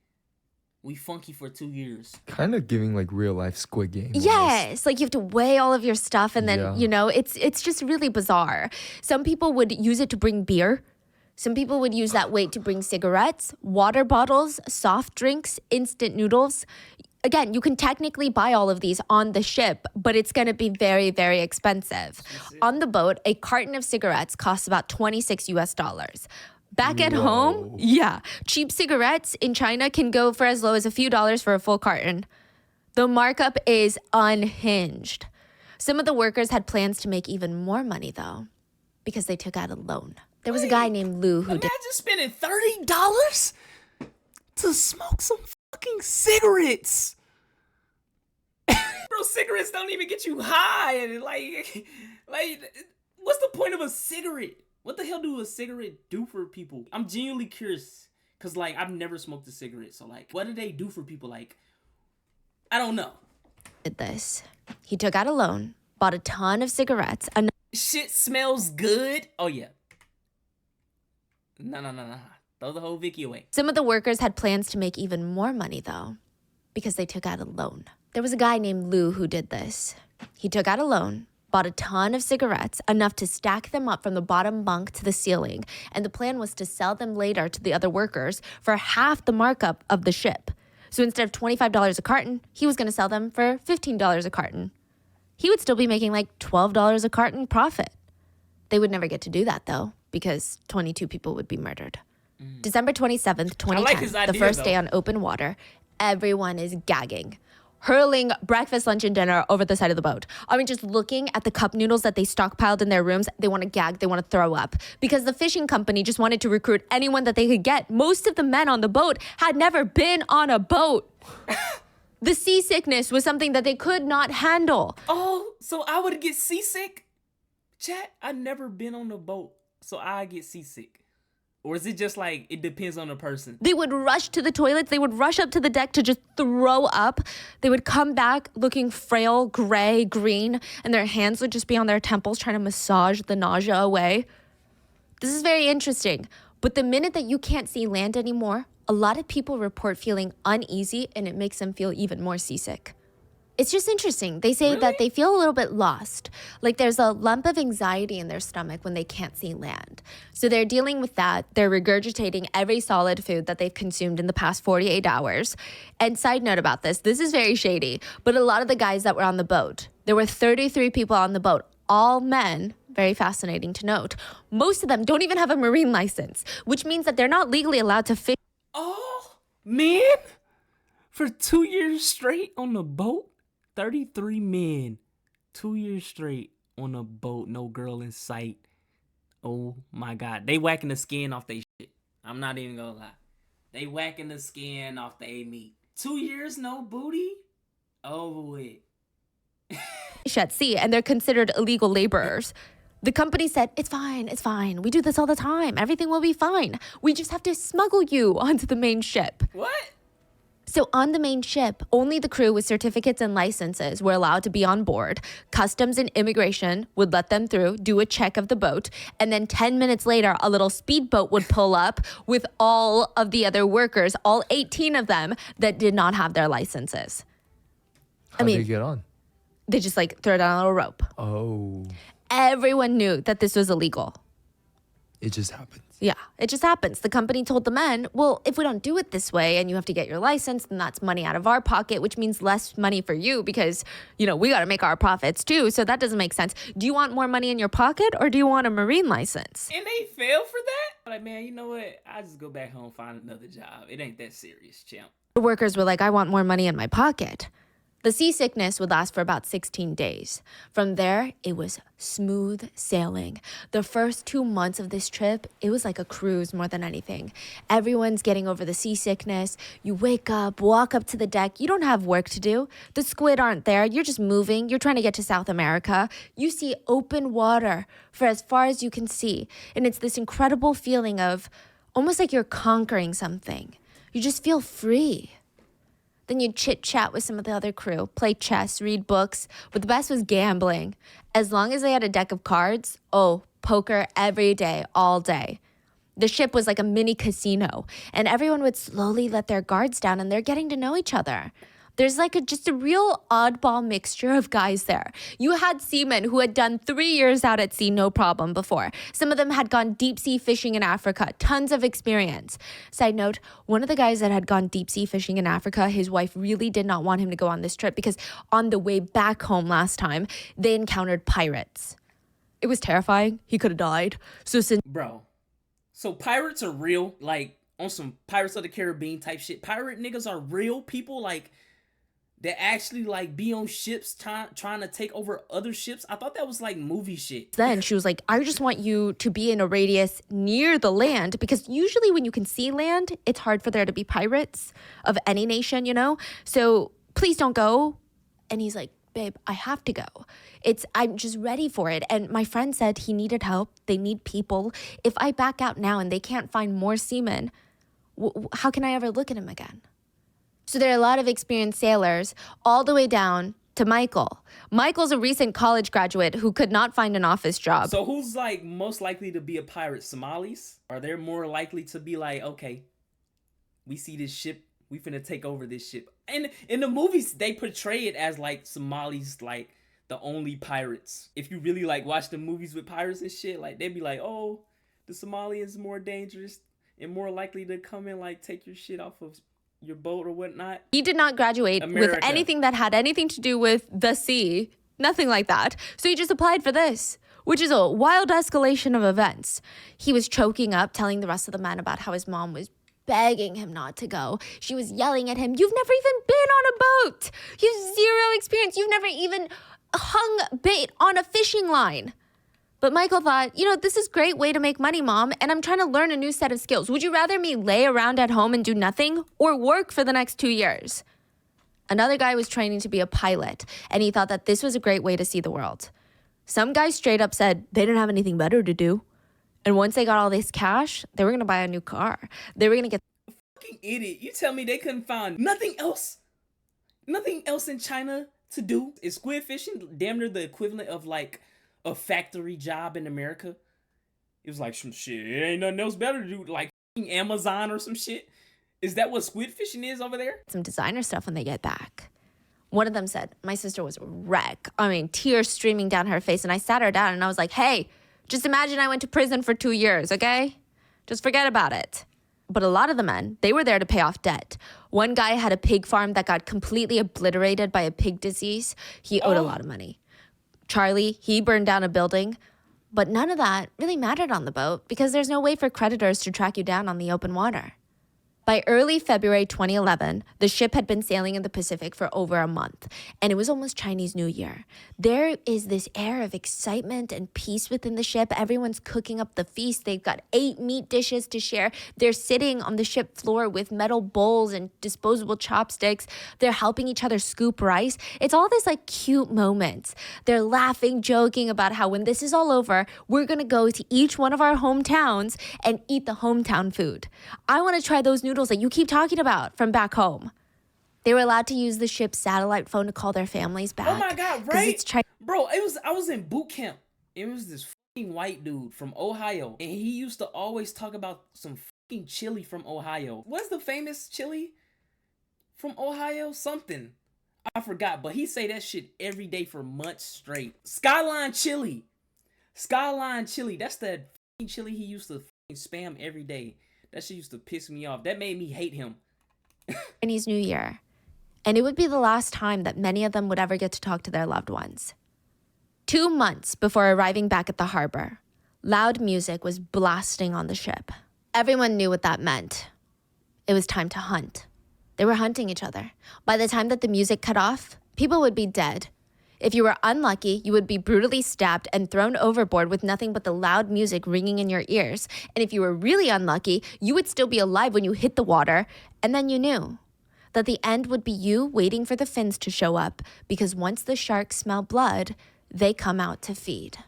We funky for 2 years. Kind of giving like real life Squid Game. Yes, like you have to weigh all of your stuff and then, you know, it's just really bizarre. Some people would use it to bring beer. Some people would use that weight to bring cigarettes, water bottles, soft drinks, instant noodles. Again, you can technically buy all of these on the ship, but it's going to be very, very expensive. On the boat, a carton of cigarettes costs about 26 US dollars. Back at home, yeah, cheap cigarettes in China can go for as low as a few dollars for a full carton. The markup is unhinged. Some of the workers had plans to make even more money, though, because they took out a loan. There was a guy named Lou who imagine spending $30 to smoke some fucking cigarettes. Bro, cigarettes don't even get you high. And like, what's the point of a cigarette? What the hell do a cigarette do for people? I'm genuinely curious. Because, like, I've never smoked a cigarette. So, like, what do they do for people? Like, I don't know. did this. He took out a loan, bought a ton of cigarettes. Shit smells good. Oh, yeah. No. Throw the whole Vicky away. Some of the workers had plans to make even more money, though. Because they took out a loan. There was a guy named Lou who did this. He took out a loan, bought a ton of cigarettes, enough to stack them up from the bottom bunk to the ceiling, and the plan was to sell them later to the other workers for half the markup of the ship. So instead of $25 a carton, he was going to sell them for $15 a carton. He would still be making like $12 a carton profit. They would never get to do that, though, because 22 people would be murdered. December 27th, 2010, the first day on open water, everyone is gagging, hurling breakfast, lunch, and dinner over the side of the boat. I mean, just looking at the cup noodles that they stockpiled in their rooms, they want to gag, they want to throw up. Because the fishing company just wanted to recruit anyone that they could get. Most of the men on the boat had never been on a boat. The seasickness was something that they could not handle. Oh, so I would get seasick? Chat, I've never been on a boat, so I get seasick. Or is it just like, it depends on the person? They would rush to the toilets. They would rush up to the deck to just throw up. They would come back looking frail, gray, green, and their hands would just be on their temples trying to massage the nausea away. This is very interesting. But the minute that you can't see land anymore, a lot of people report feeling uneasy, and it makes them feel even more seasick. It's just interesting. They say that they feel a little bit lost. Like there's a lump of anxiety in their stomach when they can't see land. So they're dealing with that. They're regurgitating every solid food that they've consumed in the past 48 hours. And side note about this is very shady, but a lot of the guys that were on the boat, there were 33 people on the boat, all men. Very fascinating to note. Most of them don't even have a marine license, which means that they're not legally allowed to fish. Oh, man. For 2 years straight on the boat? 33 men, 2 years straight on a boat, no girl in sight. Oh my God. They whacking the skin off they shit. I'm not even gonna lie. They whacking the skin off they meat. 2 years, no booty? Over with. At sea, and they're considered illegal laborers. The company said, it's fine. We do this all the time. Everything will be fine. We just have to smuggle you onto the main ship. What? So on the main ship, only the crew with certificates and licenses were allowed to be on board. Customs and immigration would let them through, do a check of the boat, and then 10 minutes later, a little speedboat would pull up with all of the other workers, all 18 of them, that did not have their licenses. How'd they get on? They just like throw down a little rope. Oh. Everyone knew that this was illegal. It just happens. Yeah, it just happens. The company told the men, well, if we don't do it this way and you have to get your license, then that's money out of our pocket, which means less money for you because, we got to make our profits too. So that doesn't make sense. Do you want more money in your pocket or do you want a marine license? And they fell for that? Like, man, you know what? I just go back home, find another job. It ain't that serious, champ. The workers were like, I want more money in my pocket. The seasickness would last for about 16 days. From there, it was smooth sailing. The first 2 months of this trip, it was like a cruise more than anything. Everyone's getting over the seasickness. You wake up, walk up to the deck. You don't have work to do. The squid aren't there. You're just moving. You're trying to get to South America. You see open water for as far as you can see. And it's this incredible feeling of almost like you're conquering something. You just feel free. Then you'd chit-chat with some of the other crew, play chess, read books, but the best was gambling. As long as they had a deck of cards, poker every day, all day. The ship was like a mini casino, and everyone would slowly let their guards down, and they're getting to know each other. There's like just a real oddball mixture of guys there. You had seamen who had done 3 years out at sea, no problem before. Some of them had gone deep sea fishing in Africa, tons of experience. Side note, one of the guys that had gone deep sea fishing in Africa, his wife really did not want him to go on this trip because on the way back home last time, they encountered pirates. It was terrifying. He could have died. Bro, so pirates are real, like on some Pirates of the Caribbean type shit. Pirate niggas are real people, like that actually like be on ships trying to take over other ships. I thought that was like movie shit. Then she was like, I just want you to be in a radius near the land because usually when you can see land, it's hard for there to be pirates of any nation, So please don't go. And he's like, babe, I have to go. I'm just ready for it. And my friend said he needed help. They need people. If I back out now and they can't find more seamen, how can I ever look at him again? So there are a lot of experienced sailors all the way down to Michael. Michael's a recent college graduate who could not find an office job. So who's like most likely to be a pirate? Somalis? Are they more likely to be like, okay, we see this ship We finna take over this ship. And in the movies, they portray it as like Somalis, like the only pirates. If you really like watch the movies with pirates and shit, like they'd be like, oh, the Somalians more dangerous and more likely to come and like take your shit off of your boat or whatnot. He did not graduate with anything that had anything to do with the sea. Nothing like that. So he just applied for this, which is a wild escalation of events. He was choking up, telling the rest of the men about how his mom was begging him not to go. She was yelling at him, you've never even been on a boat. You have zero experience. You've never even hung bait on a fishing line. But Michael thought, this is a great way to make money, Mom, and I'm trying to learn a new set of skills. Would you rather me lay around at home and do nothing or work for the next 2 years? Another guy was training to be a pilot, and he thought that this was a great way to see the world. Some guys straight up said they didn't have anything better to do. And once they got all this cash, they were going to buy a new car. They were going to get... Fucking idiot. You tell me they couldn't find nothing else in China to do? Is squid fishing damn near the equivalent of like a factory job in America? It was like some shit. It ain't nothing else better to do, like Amazon or some shit. Is that what squid fishing is over there? Some designer stuff when they get back. One of them said, my sister was a wreck. I mean, tears streaming down her face. And I sat her down and I was like, hey, just imagine I went to prison for 2 years, okay? Just forget about it. But a lot of the men, they were there to pay off debt. One guy had a pig farm that got completely obliterated by a pig disease. He owed a lot of money. Charlie, he burned down a building. But none of that really mattered on the boat because there's no way for creditors to track you down on the open water. By early February 2011, the ship had been sailing in the Pacific for over a month, and it was almost Chinese New Year. There is this air of excitement and peace within the ship. Everyone's cooking up the feast. They've got 8 meat dishes to share. They're sitting on the ship floor with metal bowls and disposable chopsticks. They're helping each other scoop rice. It's all this like cute moments. They're laughing, joking about how when this is all over, we're going to go to each one of our hometowns and eat the hometown food. I want to try those noodles that you keep talking about from back home. They were allowed to use the ship's satellite phone to call their families back. Oh my God, right? Bro, I was in boot camp. It was this fucking white dude from Ohio. And he used to always talk about some fucking chili from Ohio. What's the famous chili from Ohio? Something. I forgot, but he say that shit every day for months straight. Skyline chili. Skyline chili. That's the fucking chili he used to fucking spam every day. That shit used to piss me off. That made me hate him. Chinese New Year. And it would be the last time that many of them would ever get to talk to their loved ones. 2 months before arriving back at the harbor, loud music was blasting on the ship. Everyone knew what that meant. It was time to hunt. They were hunting each other. By the time that the music cut off, people would be dead. If you were unlucky, you would be brutally stabbed and thrown overboard with nothing but the loud music ringing in your ears. And if you were really unlucky, you would still be alive when you hit the water. And then you knew that the end would be you waiting for the fins to show up, because once the sharks smell blood, they come out to feed.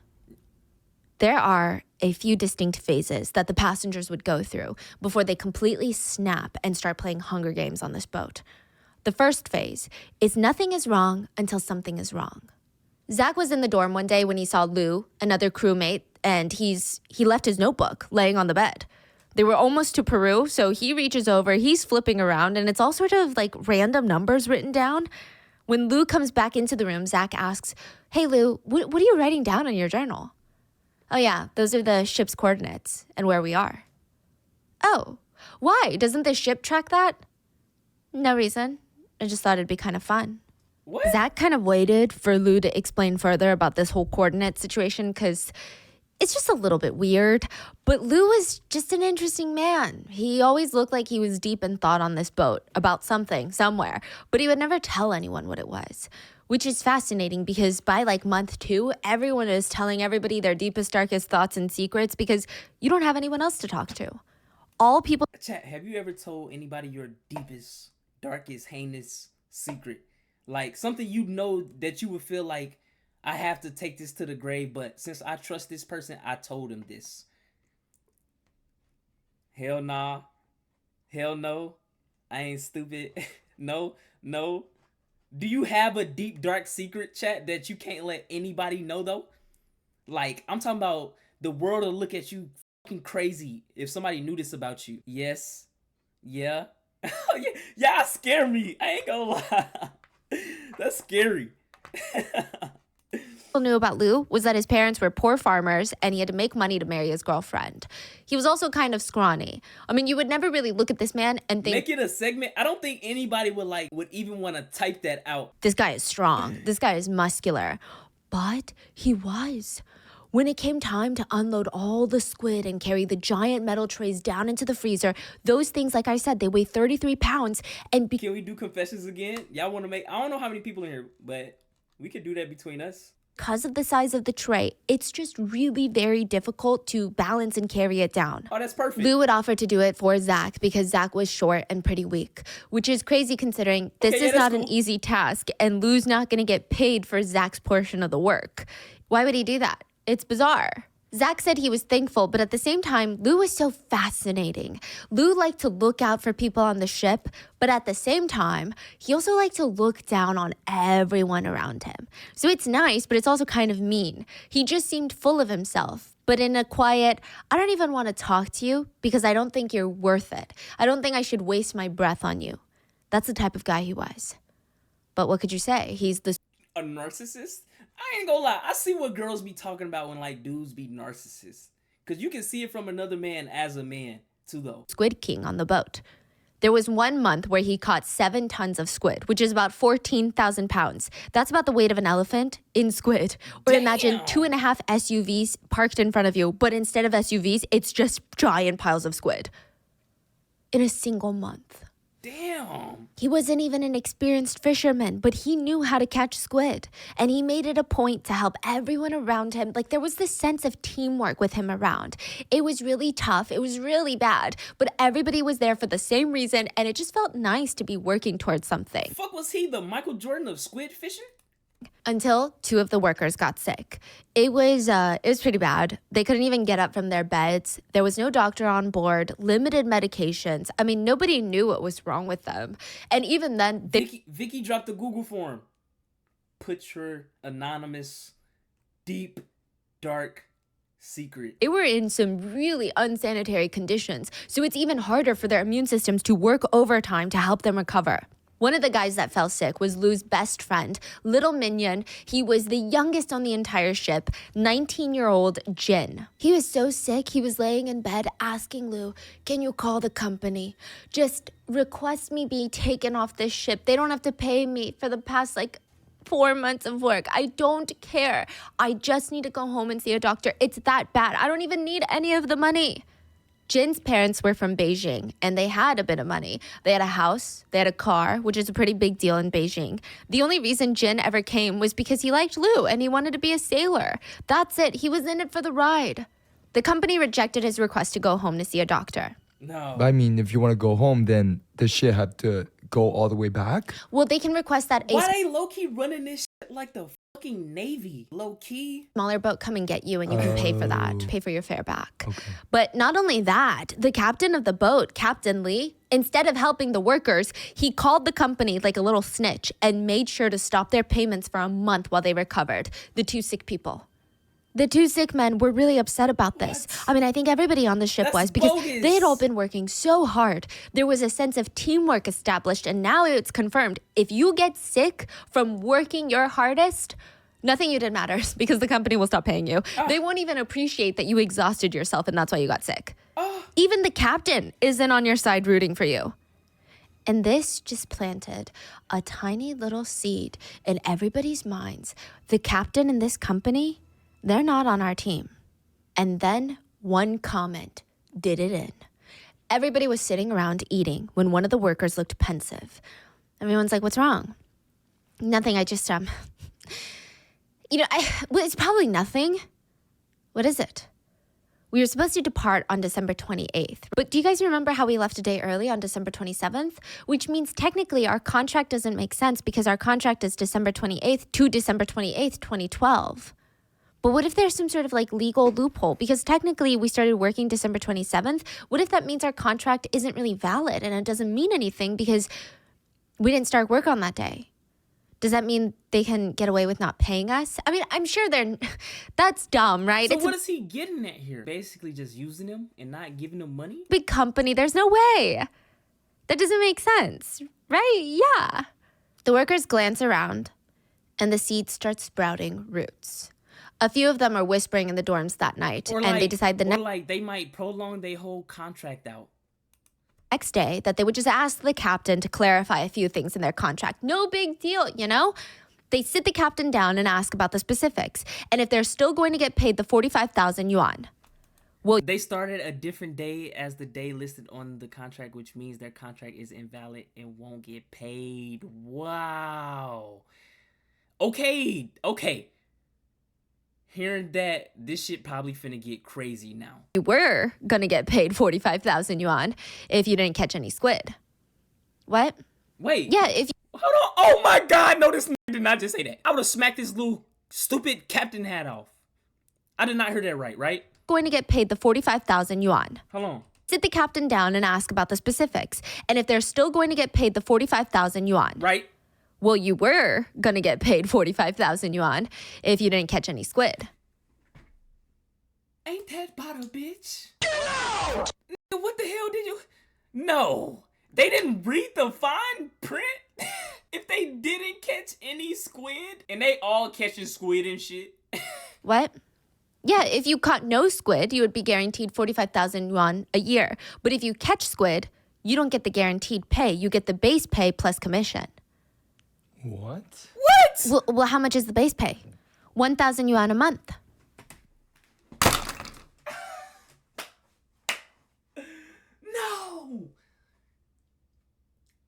There are a few distinct phases that the passengers would go through before they completely snap and start playing Hunger Games on this boat. The first phase is nothing is wrong until something is wrong. Zach was in the dorm one day when he saw Lou, another crewmate, and he left his notebook laying on the bed. They were almost to Peru, so he reaches over, he's flipping around, and it's all sort of like random numbers written down. When Lou comes back into the room, Zach asks, hey Lou, what are you writing down in your journal? Oh yeah, those are the ship's coordinates and where we are. Oh, why? Doesn't the ship track that? No reason. I just thought it'd be kind of fun. What? Zach kind of waited for Lou to explain further about this whole coordinate situation because it's just a little bit weird. But Lou was just an interesting man. He always looked like he was deep in thought on this boat about something, somewhere. But he would never tell anyone what it was, which is fascinating because by like month 2, everyone is telling everybody their deepest, darkest thoughts and secrets because you don't have anyone else to talk to. All people... Chat, have you ever told anybody your deepest, darkest, heinous secret? Like something you know that you would feel like, I have to take this to the grave, but since I trust this person, I told him this. Hell nah. Hell no. I ain't stupid. No. Do you have a deep, dark secret, chat, that you can't let anybody know, though? Like, I'm talking about the world will look at you fucking crazy if somebody knew this about you. Yes. Yeah. Y'all scare me. I ain't gonna lie. That's scary. Knew about Lou was that his parents were poor farmers and he had to make money to marry his girlfriend. He was also kind of scrawny. I mean, you would never really look at this man and think, make it a segment. I don't think anybody would even want to type that out. This guy is strong. This guy is muscular. But he was. When it came time to unload all the squid and carry the giant metal trays down into the freezer, those things, like I said, they weigh 33 pounds. And can we do confessions again? Y'all want to make, I don't know how many people in here, but we could do that between us. Because of the size of the tray, it's just really very difficult to balance and carry it down. Oh, that's perfect. Lou would offer to do it for Zach because Zach was short and pretty weak, which is crazy considering this is not an easy task and Lou's not going to get paid for Zach's portion of the work. Why would he do that? It's bizarre. Zach said he was thankful, but at the same time, Lou was so fascinating. Lou liked to look out for people on the ship, but at the same time, he also liked to look down on everyone around him. So it's nice, but it's also kind of mean. He just seemed full of himself, but in a quiet, I don't even want to talk to you because I don't think you're worth it. I don't think I should waste my breath on you. That's the type of guy he was. But what could you say? He's a narcissist? I ain't gonna lie. I see what girls be talking about when like dudes be narcissists. Because you can see it from another man as a man too though. Squid King on the boat. There was 1 month where he caught 7 tons of squid, which is about 14,000 pounds. That's about the weight of an elephant in squid. Or imagine 2.5 SUVs parked in front of you, but instead of SUVs, it's just giant piles of squid. In a single month. Damn. He wasn't even an experienced fisherman, but he knew how to catch squid. And he made it a point to help everyone around him. Like, there was this sense of teamwork with him around. It was really tough. It was really bad. But everybody was there for the same reason, and it just felt nice to be working towards something. Fuck, was he the Michael Jordan of squid fishing? Until 2 of the workers got sick. It was pretty bad. They couldn't even get up from their beds. There was no doctor on board, limited medications. I mean, nobody knew what was wrong with them. And even then, Vicky dropped the Google form. Put your anonymous, deep, dark secret. They were in some really unsanitary conditions, so it's even harder for their immune systems to work overtime to help them recover. One of the guys that fell sick was Lou's best friend, Little Minion. He was the youngest on the entire ship, 19-year-old Jin. He was so sick, he was laying in bed asking Lou, can you call the company? Just request me be taken off this ship. They don't have to pay me for the past, 4 months of work. I don't care. I just need to go home and see a doctor. It's that bad. I don't even need any of the money. Jin's parents were from Beijing, and they had a bit of money. They had a house, they had a car, which is a pretty big deal in Beijing. The only reason Jin ever came was because he liked Lou, and he wanted to be a sailor. That's it. He was in it for the ride. The company rejected his request to go home to see a doctor. No. But I mean, if you want to go home, then the shit have to go all the way back? Well, they can request that Why they low-key running this shit like the fucking Navy? Low-key? Smaller boat come and get you, and you can pay for that. Pay for your fare back. Okay. But not only that, the captain of the boat, Captain Lee, instead of helping the workers, he called the company like a little snitch and made sure to stop their payments for a month while they recovered. The 2 sick people. The 2 sick men were really upset about this. I mean, I think everybody on the ship was because bogus. they had all been working so hard. There was a sense of teamwork established, and now it's confirmed. If you get sick from working your hardest, nothing you did matters because the company will stop paying you. They won't even appreciate that you exhausted yourself and that's why you got sick. Even the captain isn't on your side rooting for you. And this just planted a tiny little seed in everybody's minds. The captain in this company, they're not on our team. And then one comment did it in. Everybody was sitting around eating when one of the workers looked pensive. Everyone's like, what's wrong? Nothing, I just, well, it's probably nothing. What is it? We were supposed to depart on December 28th. But do you guys remember how we left a day early on December 27th? Which means technically our contract doesn't make sense because our contract is December 28th to December 28th, 2012. But what if there's some sort of legal loophole? Because technically we started working December 27th. What if that means our contract isn't really valid and it doesn't mean anything because we didn't start work on that day? Does that mean they can get away with not paying us? I mean, I'm sure that's dumb, right? So what is he getting at here? Basically just using them and not giving them money? Big company, there's no way. That doesn't make sense, right? Yeah. The workers glance around, and the seeds start sprouting roots. A few of them are whispering in the dorms that night, and they decide they might prolong their whole contract out. Next day that they would just ask the captain to clarify a few things in their contract. No big deal, you know? They sit the captain down and ask about the specifics, and if they're still going to get paid the 45,000 yuan. Well, they started a different day as the day listed on the contract, which means their contract is invalid and won't get paid. Wow. Okay. Hearing that, this shit probably finna get crazy now. You were gonna get paid 45,000 yuan if you didn't catch any squid. What? Wait. Yeah, if you... Hold on. Oh my God. No, this did not just say that. I would have smacked this little stupid captain hat off. I did not hear that right? Going to get paid the 45,000 yuan. Hold on. Sit the captain down and ask about the specifics. And if they're still going to get paid the 45,000 yuan. Right. Well, you were going to get paid 45,000 yuan if you didn't catch any squid. Ain't that about a bitch? No! What the hell did you... No. They didn't read the fine print? If they didn't catch any squid? And they all catching squid and shit? What? Yeah, if you caught no squid, you would be guaranteed 45,000 yuan a year. But if you catch squid, you don't get the guaranteed pay. You get the base pay plus commission. What? Well, how much is the base pay? 1,000 yuan a month. No!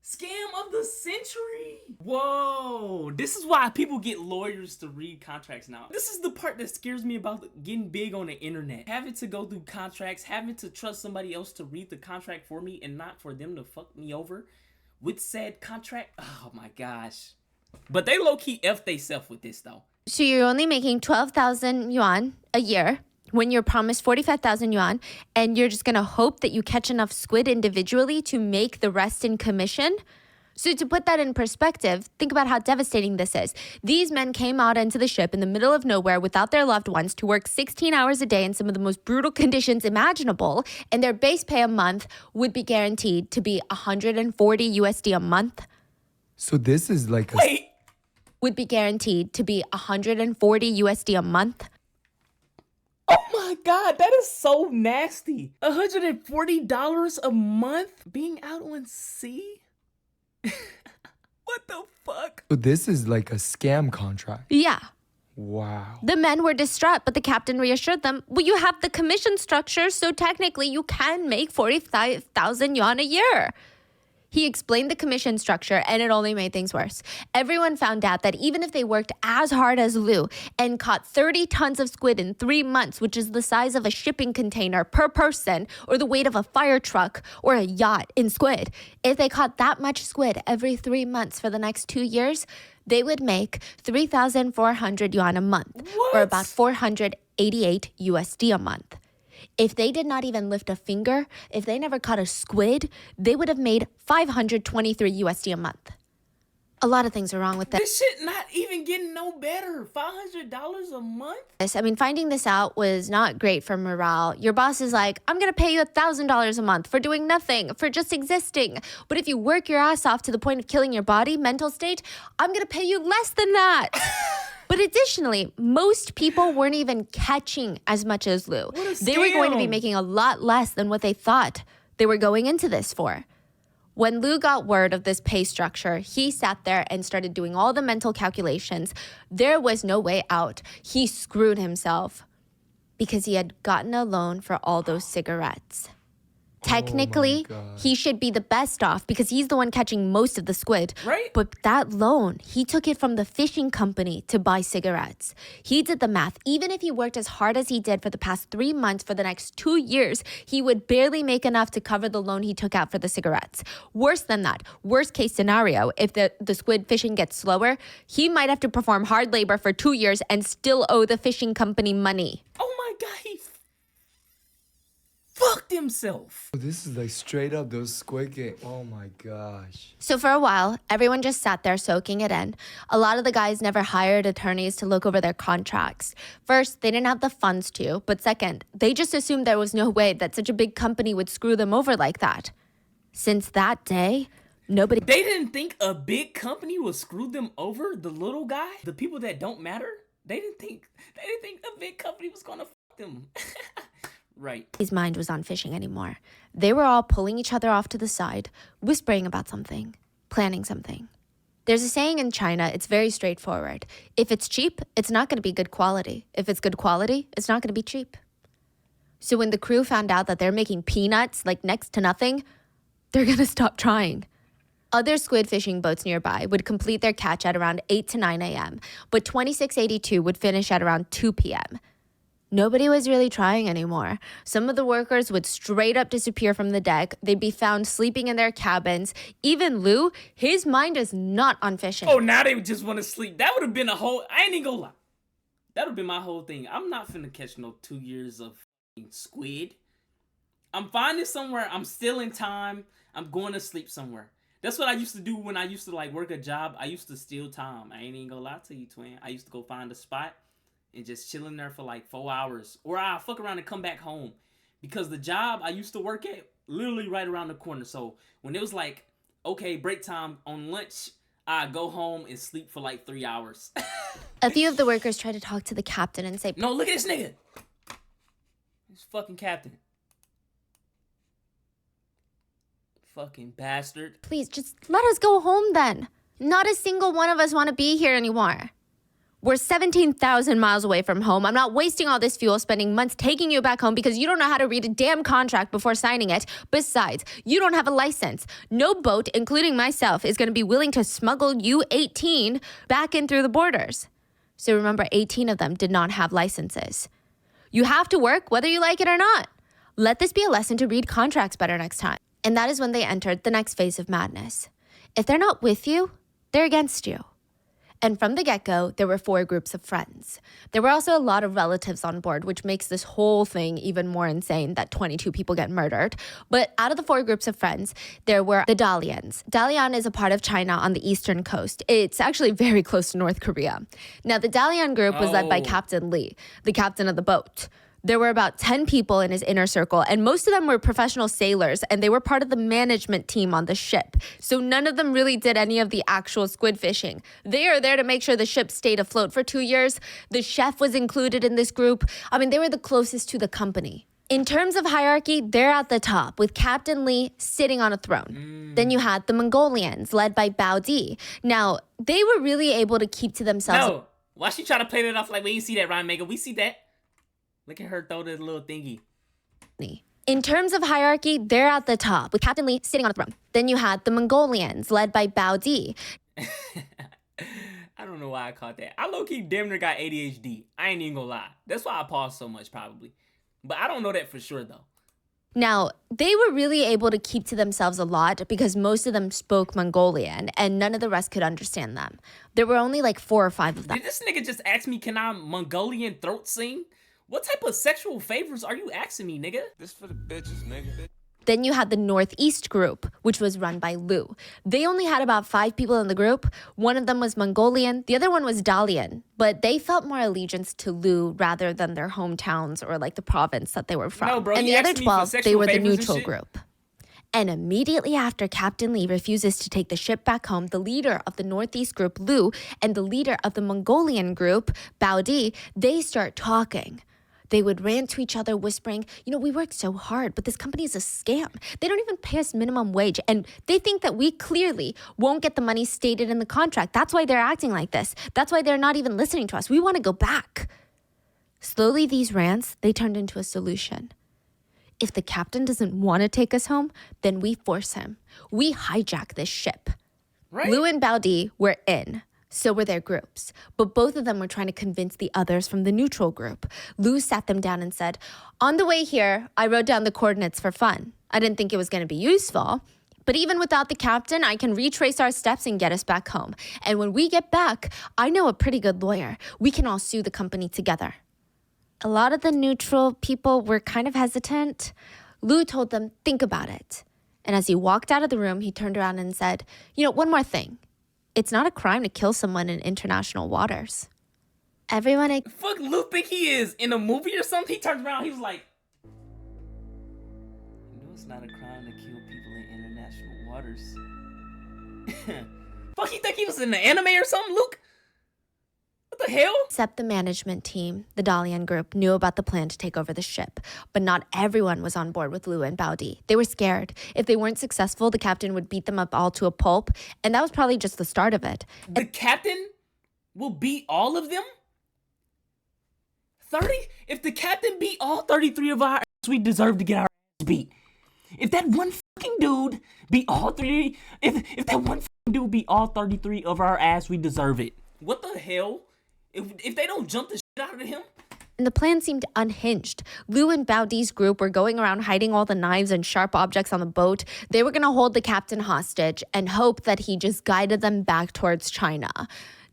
Scam of the century? Whoa, this is why people get lawyers to read contracts now. This is the part that scares me about getting big on the internet. Having to go through contracts, having to trust somebody else to read the contract for me and not for them to fuck me over with said contract. Oh my gosh. But they low-key F they self with this though. So you're only making 12,000 yuan a year when you're promised 45,000 yuan, and you're just gonna hope that you catch enough squid individually to make the rest in commission? So to put that in perspective, think about how devastating this is. These men came out into the ship in the middle of nowhere without their loved ones to work 16 hours a day in some of the most brutal conditions imaginable, and their base pay a month would be guaranteed to be 140 USD a month. So this is like Wait. Would be guaranteed to be 140 USD a month. Oh my God, that is so nasty. $140 a month being out on sea? What the fuck? So this is like a scam contract. Yeah. Wow. The men were distraught, but the captain reassured them, well, you have the commission structure, so technically you can make 45,000 yuan a year. He explained the commission structure, and it only made things worse. Everyone found out that even if they worked as hard as Lu and caught 30 tons of squid in 3 months, which is the size of a shipping container per person, or the weight of a fire truck or a yacht in squid, if they caught that much squid every 3 months for the next 2 years, they would make 3,400 yuan a month, or about 488 USD a month. If they did not even lift a finger, if they never caught a squid, they would have made 523 USD a month. A lot of things are wrong with that. This shit not even getting no better. $500 a month? I mean, finding this out was not great for morale. Your boss is like, I'm going to pay you $1,000 a month for doing nothing, for just existing. But if you work your ass off to the point of killing your body, mental state, I'm going to pay you less than that. But additionally, most people weren't even catching as much as Lu. They were going to be making a lot less than what they thought they were going into this for. When Lu got word of this pay structure, he sat there and started doing all the mental calculations. There was no way out. He screwed himself because he had gotten a loan for all those cigarettes. Technically, he should be the best off because he's the one catching most of the squid. Right. But that loan, he took it from the fishing company to buy cigarettes. He did the math. Even if he worked as hard as he did for the past 3 months for the next 2 years, he would barely make enough to cover the loan he took out for the cigarettes. Worse than that, worst case scenario, if the squid fishing gets slower, he might have to perform hard labor for 2 years and still owe the fishing company money. Oh my God, he fucked himself. This is like straight up those Squid Game. Oh my gosh. So for a while, everyone just sat there soaking it in. A lot of the guys never hired attorneys to look over their contracts. First, they didn't have the funds to, but second, they just assumed there was no way that such a big company would screw them over like that. Since that day, nobody They didn't think a big company would screw them over, the little guy, the people that don't matter. They didn't think a big company was gonna fuck them. Right. His mind was on fishing anymore. They were all pulling each other off to the side, whispering about something, planning something. There's a saying in China, it's very straightforward. If it's cheap, it's not going to be good quality. If it's good quality, it's not going to be cheap. So when the crew found out that they're making peanuts like next to nothing, they're going to stop trying. Other squid fishing boats nearby would complete their catch at around 8 to 9 a.m., but 2682 would finish at around 2 p.m. Nobody was really trying anymore. Some of the workers would straight up disappear from the deck. They'd be found sleeping in their cabins. Even Lou, his mind is not on fishing. Oh, now they just want to sleep. That would have been I ain't even gonna lie. That would have been my whole thing. I'm not finna catch no 2 years of squid. I'm finding somewhere. I'm still in time. I'm going to sleep somewhere. That's what I used to do when I used to like work a job. I used to steal time. I ain't even gonna lie to you, twin. I used to go find a spot and just chill in there for like 4 hours. Or I'll fuck around and come back home. Because the job I used to work at, literally right around the corner. So when it was like, okay, break time on lunch, I go home and sleep for like 3 hours. A few of the workers tried to talk to the captain and say, No, look at this nigga. This fucking captain. Fucking bastard. please, just let us go home then. Not a single one of us want to be here anymore. We're 17,000 miles away from home. I'm not wasting all this fuel spending months taking you back home because you don't know how to read a damn contract before signing it. Besides, you don't have a license. No boat, including myself, is going to be willing to smuggle you 18 back in through the borders. So remember, 18 of them did not have licenses. You have to work whether you like it or not. Let this be a lesson to read contracts better next time. And that is when they entered the next phase of madness. If they're not with you, they're against you. And from the get-go, there were 4 groups of friends. There were also a lot of relatives on board, which makes this whole thing even more insane that 22 people get murdered. But out of the 4 groups of friends, there were the Dalians. Dalian is a part of China on the eastern coast. It's actually very close to North Korea. Now, the Dalian group was led by Captain Lee, the captain of the boat. There were about 10 people in his inner circle, and most of them were professional sailors, and they were part of the management team on the ship. So none of them really did any of the actual squid fishing. They are there to make sure the ship stayed afloat for 2 years. The chef was included in this group. I mean, they were the closest to the company. In terms of hierarchy, they're at the top, with Captain Lee sitting on a throne. Then you had the Mongolians, led by Bao Di. Now, they were really able to keep to themselves. No, why she try to play that off like we ain't see that, Ryan Maker? We see that. Look at her throw this little thingy. In terms of hierarchy, they're at the top, with Captain Lee sitting on a throne. Then you had the Mongolians, led by Bao Di. I don't know why I caught that. I low-key damn near got ADHD. I ain't even gonna lie. That's why I paused so much, probably. But I don't know that for sure, though. Now, they were really able to keep to themselves a lot because most of them spoke Mongolian and none of the rest could understand them. There were only like 4 or 5 of them. Did this nigga just ask me, can I Mongolian throat sing? What type of sexual favors are you asking me, nigga? This for the bitches, nigga. Then you had the Northeast group, which was run by Lu. They only had about 5 people in the group. One of them was Mongolian, the other one was Dalian, but they felt more allegiance to Lu rather than their hometowns or like the province that they were from. No, bro, and you the other asking me for 12, they sexual were the favors and neutral shit? group. And immediately after Captain Lee refuses to take the ship back home, the leader of the Northeast group, Lu, and the leader of the Mongolian group, Bao Di, they start talking. They would rant to each other, whispering, we worked so hard, but this company is a scam. They don't even pay us minimum wage, and they think that we clearly won't get the money stated in the contract. That's why they're acting like this. That's why they're not even listening to us. We want to go back. Slowly, these rants, they turned into a solution. If the captain doesn't want to take us home, then we force him. We hijack this ship. Right? Lu and Bao Di were in. So were their groups. But both of them were trying to convince the others from the neutral group. Lu sat them down and said, on the way here, I wrote down the coordinates for fun. I didn't think it was going to be useful. But even without the captain, I can retrace our steps and get us back home. And when we get back, I know a pretty good lawyer. We can all sue the company together. A lot of the neutral people were kind of hesitant. Lu told them, think about it. And as he walked out of the room, he turned around and said, one more thing. It's not a crime to kill someone in international waters. Everyone... Fuck Luke think he is in a movie or something? He turns around, he was like, it's not a crime to kill people in international Waters. Fuck, you think he was in the anime or something, Luke? What the hell? Except the management team, the Dalian group, knew about the plan to take over the ship. But not everyone was on board with Lu and Baodi. They were scared. If they weren't successful, the captain would beat them up all to a pulp. And that was probably just the start of it. The captain will beat all of them? 30? If the captain beat all 33 of our ass, we deserve to get our ass beat. If that one fucking dude beat all three, if that one fucking dude beat all 33 of our ass, we deserve it. What the hell? If they don't jump the shit out of him? And the plan seemed unhinged. Lu and Baodi's group were going around hiding all the knives and sharp objects on the boat. They were going to hold the captain hostage and hope that he just guided them back towards China.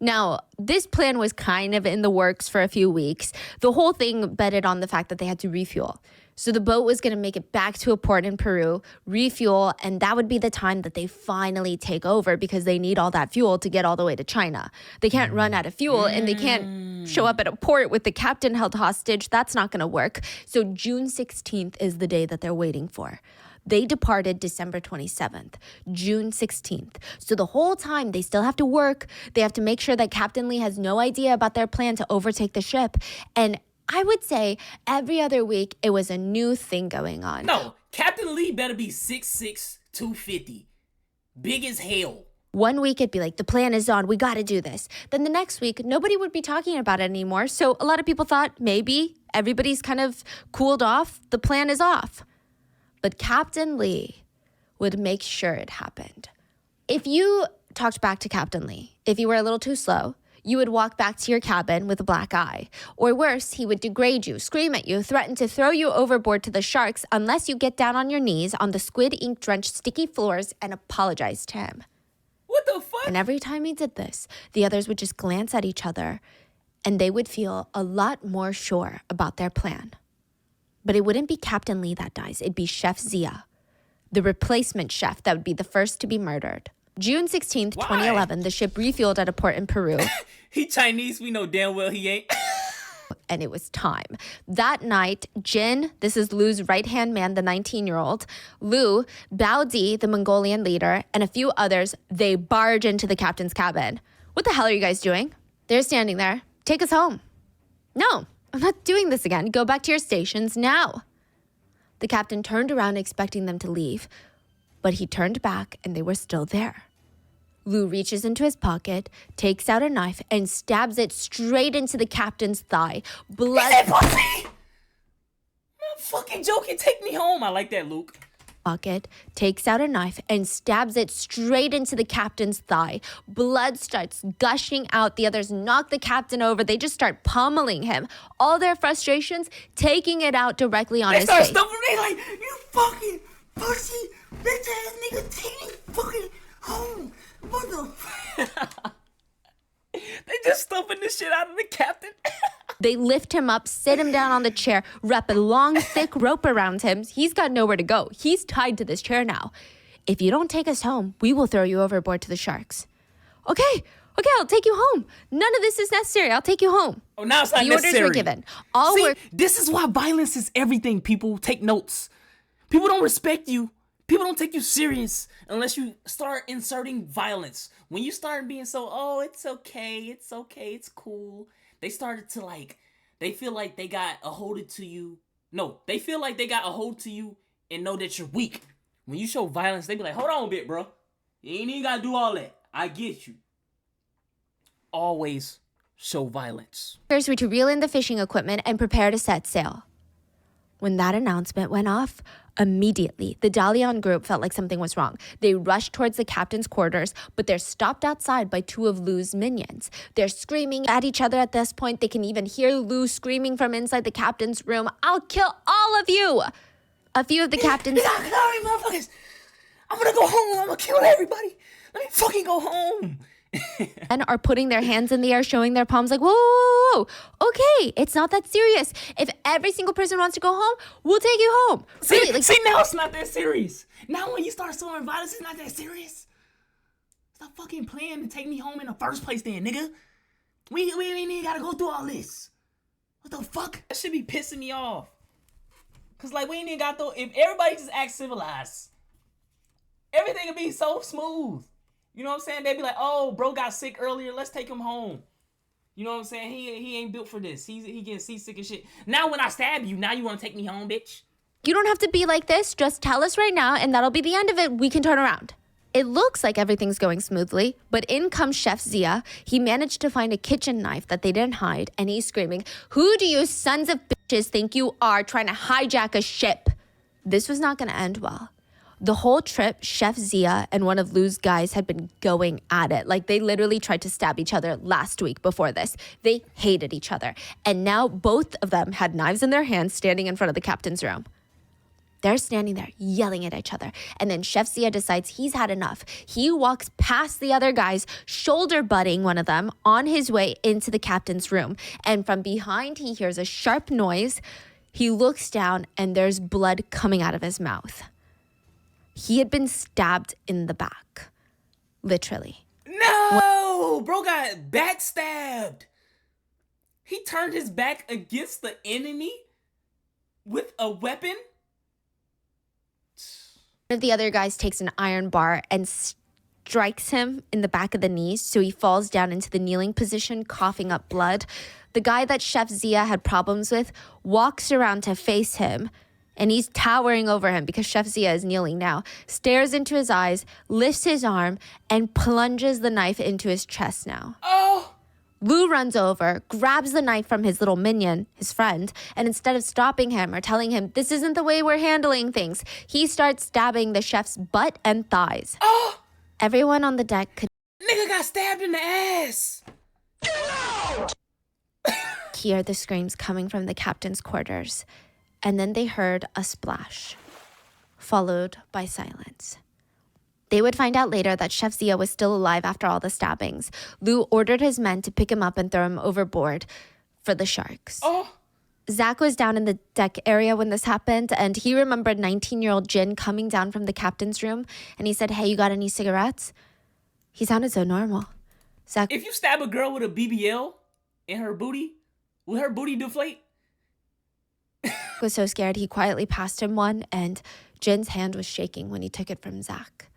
Now, this plan was kind of in the works for a few weeks. The whole thing betted on the fact that they had to refuel. So the boat was going to make it back to a port in Peru, refuel, and that would be the time that they finally take over because they need all that fuel to get all the way to China. They can't run out of fuel and they can't show up at a port with the captain held hostage. That's not going to work. So June 16th is the day that they're waiting for. They departed December 27th, June 16th. So the whole time they still have to work. They have to make sure that Captain Lee has no idea about their plan to overtake the ship. And I would say every other week it was a new thing going on. No, Captain Lee better be 6'6", 250. Big as hell. One week it'd be like, the plan is on, we gotta do this. Then the next week, nobody would be talking about it anymore. So a lot of people thought maybe everybody's kind of cooled off, the plan is off. But Captain Lee would make sure it happened. If you talked back to Captain Lee, if you were a little too slow, you would walk back to your cabin with a black eye. Or worse, he would degrade you, scream at you, threaten to throw you overboard to the sharks unless you get down on your knees on the squid ink-drenched sticky floors and apologize to him. What the fuck? And every time he did this, the others would just glance at each other and they would feel a lot more sure about their plan. But it wouldn't be Captain Lee that dies. It'd be Chef Zia, the replacement chef that would be the first to be murdered. June 16th, 2011, the ship refueled at a port in Peru. He Chinese, we know damn well he ain't. And it was time. That night, Jin, this is Lu's right-hand man, the 19-year-old, Lu, Baodi, the Mongolian leader, and a few others, they barge into the captain's cabin. What the hell are you guys doing? They're standing there. Take us home. No, I'm not doing this again. Go back to your stations now. The captain turned around expecting them to leave, but he turned back and they were still there. Lu reaches into his pocket, takes out a knife, and stabs it straight into the captain's thigh. Blood. Is it pussy? I'm fucking joking. Take me home. I like that, Luke. Pocket, takes out a knife, and stabs it straight into the captain's thigh. Blood starts gushing out. The others knock the captain over. They just start pummeling him. All their frustrations, taking it out directly on his face. They start stumping. They like, you fucking pussy, bitch ass nigga, take me fucking home. What the They just stumping the shit out of the captain. They lift him up, sit him down on the chair, wrap a long, thick rope around him. He's got nowhere to go. He's tied to this chair now. If you don't take us home, we will throw you overboard to the sharks. Okay, I'll take you home. None of this is necessary. I'll take you home. Oh, now it's not the necessary. The orders were given. See, this is why violence is everything, people. Take notes. People don't respect you. People don't take you serious unless you start inserting violence. When you start being so, oh, it's okay, it's cool. They started to they feel like they got a hold to you. No, they feel like they got a hold to you and know that you're weak. When you show violence, they be like, hold on a bit, bro. You ain't even gotta do all that. I get you. Always show violence. Were to reel in the fishing equipment and prepare to set sail. When that announcement went off, immediately, the Dalian group felt like something was wrong. They rushed towards the captain's quarters, but they're stopped outside by two of Lu's minions. They're screaming at each other at this point. They can even hear Lu screaming from inside the captain's room, "I'll kill all of you!" A few of the captains... motherfuckers! I'm gonna go home. I'm gonna kill everybody. Let me fucking go home. and are putting their hands in the air, showing their palms like, whoa, whoa, whoa, whoa. Okay, it's not that serious. If every single person wants to go home, we'll take you home. See, now it's not that serious. Now when you start showing violence, it's not that serious. Stop fucking playing to take me home in the first place then, nigga. We ain't even gotta go through all this. What the fuck? That should be pissing me off. Cause we ain't even got if everybody just act civilized. Everything would be so smooth. You know what I'm saying? They'd be like, oh, bro got sick earlier. Let's take him home. You know what I'm saying? He ain't built for this. He getting seasick and shit. Now when I stab you, now you want to take me home, bitch? You don't have to be like this. Just tell us right now, and that'll be the end of it. We can turn around. It looks like everything's going smoothly, but in comes Chef Zia. He managed to find a kitchen knife that they didn't hide, and he's screaming, "Who do you sons of bitches think you are trying to hijack a ship?" This was not going to end well. The whole trip, Chef Zia and one of Lou's guys had been going at it. Like, they literally tried to stab each other last week before this. They hated each other. And now both of them had knives in their hands standing in front of the captain's room. They're standing there yelling at each other. And then Chef Zia decides he's had enough. He walks past the other guys, shoulder butting one of them on his way into the captain's room. And from behind, he hears a sharp noise. He looks down and there's blood coming out of his mouth. He had been stabbed in the back. Literally. No! Bro got backstabbed. He turned his back against the enemy with a weapon? One of the other guys takes an iron bar and strikes him in the back of the knees, so he falls down into the kneeling position, coughing up blood. The guy that Chef Zia had problems with walks around to face him, and he's towering over him because Chef Zia is kneeling now, stares into his eyes, lifts his arm, and plunges the knife into his chest now. Oh! Lou runs over, grabs the knife from his little minion, his friend, and instead of stopping him or telling him, this isn't the way we're handling things, he starts stabbing the chef's butt and thighs. Oh! Everyone on the deck could Nigga got stabbed in the ass! hear the screams coming from the captain's quarters, and then they heard a splash, followed by silence. They would find out later that Chef Zia was still alive after all the stabbings. Lou ordered his men to pick him up and throw him overboard for the sharks. Oh! Zach was down in the deck area when this happened, and he remembered 19-year-old Jin coming down from the captain's room, and he said, hey, you got any cigarettes? He sounded so normal. Zach If you stab a girl with a BBL in her booty, will her booty deflate? was so scared he quietly passed him one, and Jin's hand was shaking when he took it from Zach.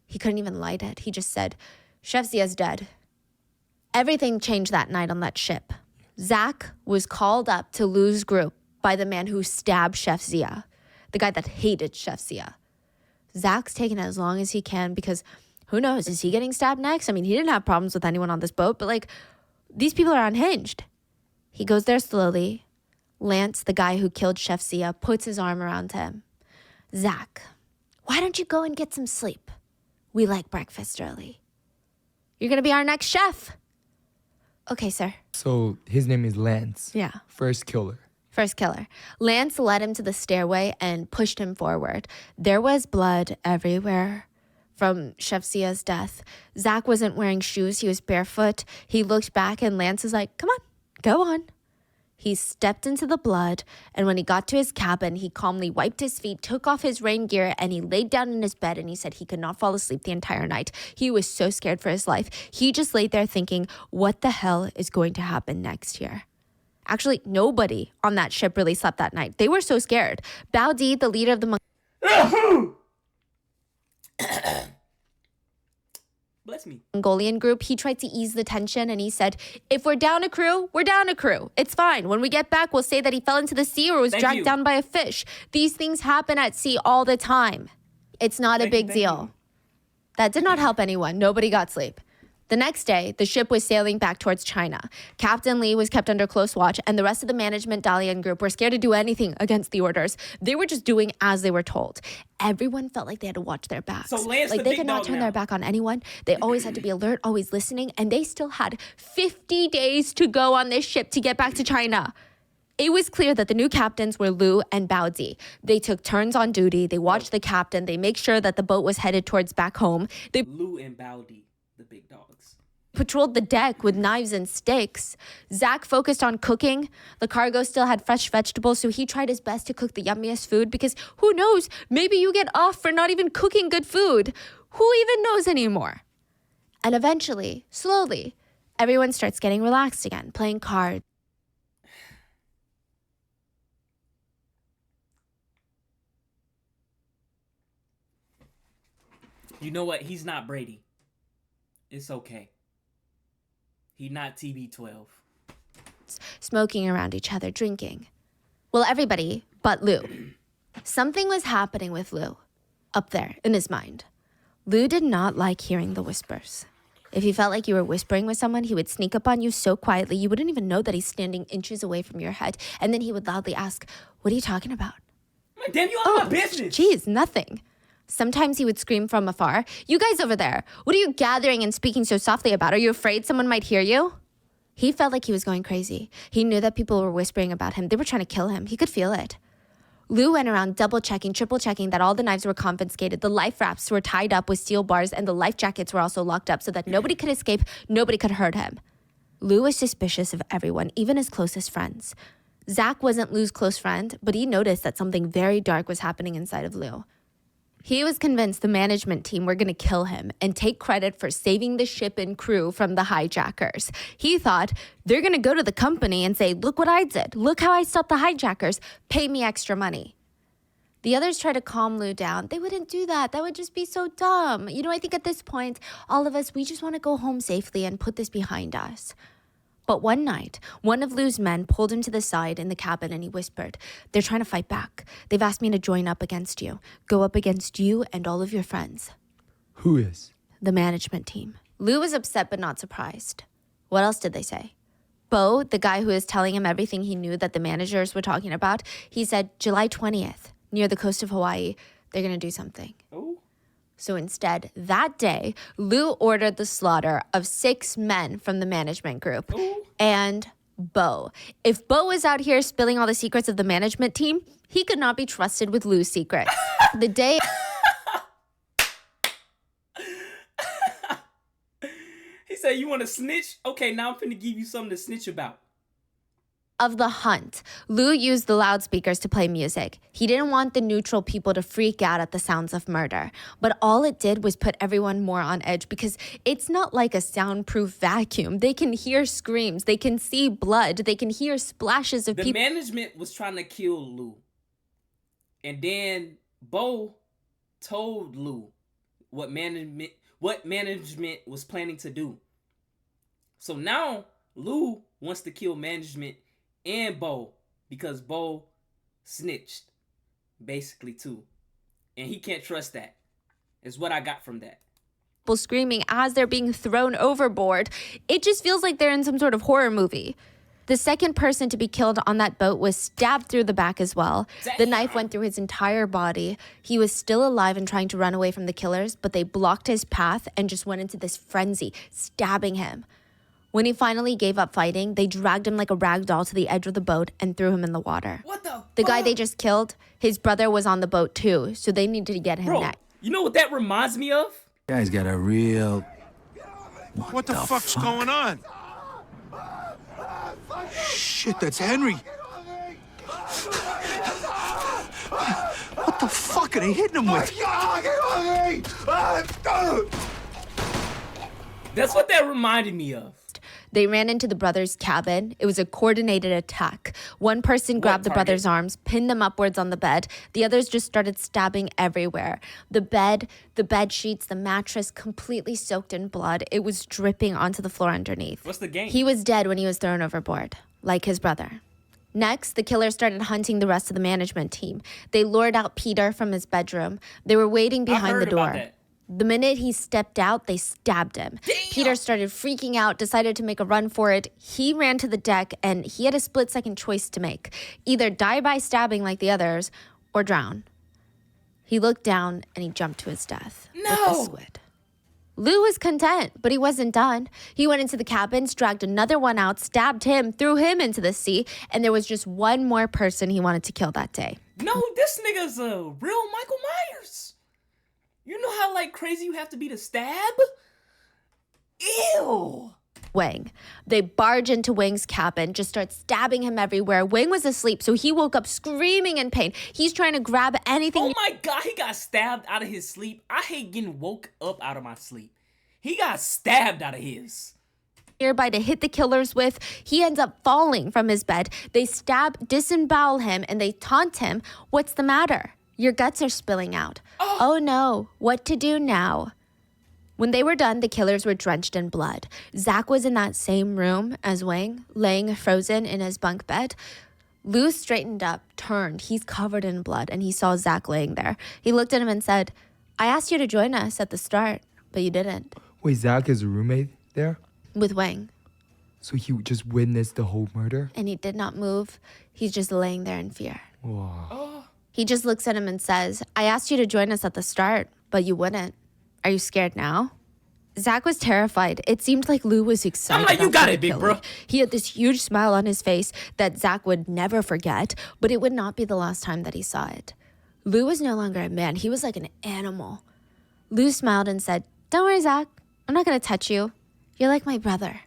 He couldn't even light it. He just said, Chef Zia's dead. Everything changed that night on that ship. Zach was called up to Lou's group by the man who stabbed Chef Zia, the guy that hated Chef Zia. Zach's taking it as long as he can because who knows, is he getting stabbed next? I mean, he didn't have problems with anyone on this boat, but like, these people are unhinged. He goes there slowly. Lance, the guy who killed Chef Zia, puts his arm around him. Zach, why don't you go and get some sleep? We like breakfast early. You're going to be our next chef. Okay, sir. So his name is Lance. Yeah. First killer. First killer. Lance led him to the stairway and pushed him forward. There was blood everywhere from Chef Zia's death. Zach wasn't wearing shoes. He was barefoot. He looked back and Lance was like, come on, go on. He stepped into the blood, and when he got to his cabin, he calmly wiped his feet, took off his rain gear, and he laid down in his bed, and he said he could not fall asleep the entire night. He was so scared for his life. He just laid there thinking, what the hell is going to happen next here? Actually, nobody on that ship really slept that night. They were so scared. Bao Di, the leader of the Bless me. Mongolian group, he tried to ease the tension and he said, if we're down a crew, we're down a crew. It's fine. When we get back, we'll say that he fell into the sea or was dragged down by a fish. These things happen at sea all the time. It's not a big deal. That did not help anyone. Nobody got sleep. The next day, the ship was sailing back towards China. Captain Lee was kept under close watch, and the rest of the management Dalian group were scared to do anything against the orders. They were just doing as they were told. Everyone felt like they had to watch their backs. So Lance like the they big could not dog turn now. their back on anyone. They always had to be alert, always listening, and they still had 50 days to go on this ship to get back to China. It was clear that the new captains were Lu and Bao Di. They took turns on duty. They watched the captain. They make sure that the boat was headed towards back home. They Lou and Bowdy, the big dogs. patrolled the deck with knives and sticks. Zach focused on cooking. The cargo still had fresh vegetables, so he tried his best to cook the yummiest food because who knows, maybe you get off for not even cooking good food. Who even knows anymore? And eventually, slowly, everyone starts getting relaxed again, playing cards. You know what? He's not Brady. It's okay. He not TB12. Smoking around each other, drinking. Well, everybody but Lou. Something was happening with Lou, up there in his mind. Lou did not like hearing the whispers. If he felt like you were whispering with someone, he would sneak up on you so quietly you wouldn't even know that he's standing inches away from your head. And then he would loudly ask, "What are you talking about?" Like, damn, you out of my business. Geez, nothing. Sometimes he would scream from afar, "You guys over there, what are you gathering and speaking so softly about? Are you afraid someone might hear you?" He felt like he was going crazy. He knew that people were whispering about him. They were trying to kill him. He could feel it. Lou went around double-checking, triple-checking that all the knives were confiscated, the life rafts were tied up with steel bars, and the life jackets were also locked up so that nobody could escape, nobody could hurt him. Lou was suspicious of everyone, even his closest friends. Zach wasn't Lou's close friend, but he noticed that something very dark was happening inside of Lou. He was convinced the management team were going to kill him and take credit for saving the ship and crew from the hijackers. He thought, they're going to go to the company and say, "Look what I did. Look how I stopped the hijackers. Pay me extra money." The others tried to calm Lou down. They wouldn't do that. That would just be so dumb. You know, I think at this point, all of us, we just want to go home safely and put this behind us. But one night, one of Lou's men pulled him to the side in the cabin and he whispered, "They're trying to fight back. They've asked me to join up against you. Go up against you and all of your friends." Who is? The management team. Lou was upset but not surprised. What else did they say? Bo, the guy who was telling him everything he knew that the managers were talking about, he said July 20th, near the coast of Hawaii, they're going to do something. Oh. So instead, that day, Lou ordered the slaughter of 6 men from the management group. Ooh. And Bo. If Bo was out here spilling all the secrets of the management team, he could not be trusted with Lou's secrets. The day He said, "You want to snitch? Okay, now I'm finna give you something to snitch about." of the hunt, Lou used the loudspeakers to play music. He didn't want the neutral people to freak out at the sounds of murder. But all it did was put everyone more on edge because it's not like a soundproof vacuum. They can hear screams. They can see blood. They can hear splashes of The people. management was trying to kill Lou. And then Bo told Lou what management was planning to do. So now Lou wants to kill management and Bo because Bo snitched basically too. And he can't trust that. Is what I got from that. People screaming as they're being thrown overboard. It just feels like they're in some sort of horror movie. The second person to be killed on that boat was stabbed through the back as well. Damn. The knife went through his entire body. He was still alive and trying to run away from the killers, but they blocked his path and just went into this frenzy, stabbing him. When he finally gave up fighting, they dragged him like a rag doll to the edge of the boat and threw him in the water. What the The guy fuck? they just killed, his brother was on the boat too, so they needed to get him Bro, next. you know what that reminds me of? Guy's got a real... What the fuck's going on? Shit, that's Henry. What the fuck are they hitting him with? That's what that reminded me of. They ran into the brothers' cabin. It was a coordinated attack. One person grabbed the target? brothers' arms, pinned them upwards on the bed. The others just started stabbing everywhere. The bed sheets, the mattress, completely soaked in blood. It was dripping onto the floor underneath. What's the game? He was dead when he was thrown overboard, like his brother. Next, the killers started hunting the rest of the management team. They lured out Peter from his bedroom. They were waiting behind heard the about door. that. The minute he stepped out, they stabbed him. Damn. Peter started freaking out, decided to make a run for it. He ran to the deck, and he had a split-second choice to make. Either die by stabbing like the others, or drown. He looked down, and he jumped to his death. With the No. squid. Lou was content, but he wasn't done. He went into the cabins, dragged another one out, stabbed him, threw him into the sea, and there was just one more person he wanted to kill that day. No, this nigga's a real Michael Myers. You know how like crazy you have to be to stab? Ew. Wang. They barge into Wang's cabin, just start stabbing him everywhere. Wang was asleep, so he woke up screaming in pain. He's trying to grab anything. Oh my god, he got stabbed out of his sleep. I hate getting woke up out of my sleep. He got stabbed out of his. Nearby to hit the killers with. He ends up falling from his bed. They stab, disembowel him, and they taunt him. What's the matter? Your guts are spilling out. Oh no, what to do now? When they were done, the killers were drenched in blood. Zach was in that same room as Wang, laying frozen in his bunk bed. Lou straightened up, turned. He's covered in blood, and he saw Zach laying there. He looked at him and said, I asked you to join us at the start, but you didn't. Wait, Zach is a roommate there? With Wang. So he just witnessed the whole murder? And he did not move. He's just laying there in fear. Wow. He just looks at him and says, I asked you to join us at the start, but you wouldn't. Are you scared now? Zach was terrified. It seemed like Lou was excited. I'm like, you got it, big bro. He had this huge smile on his face that Zach would never forget, but it would not be the last time that he saw it. Lou was no longer a man. He was like an animal. Lou smiled and said, Don't worry, Zach. I'm not going to touch you. You're like my brother.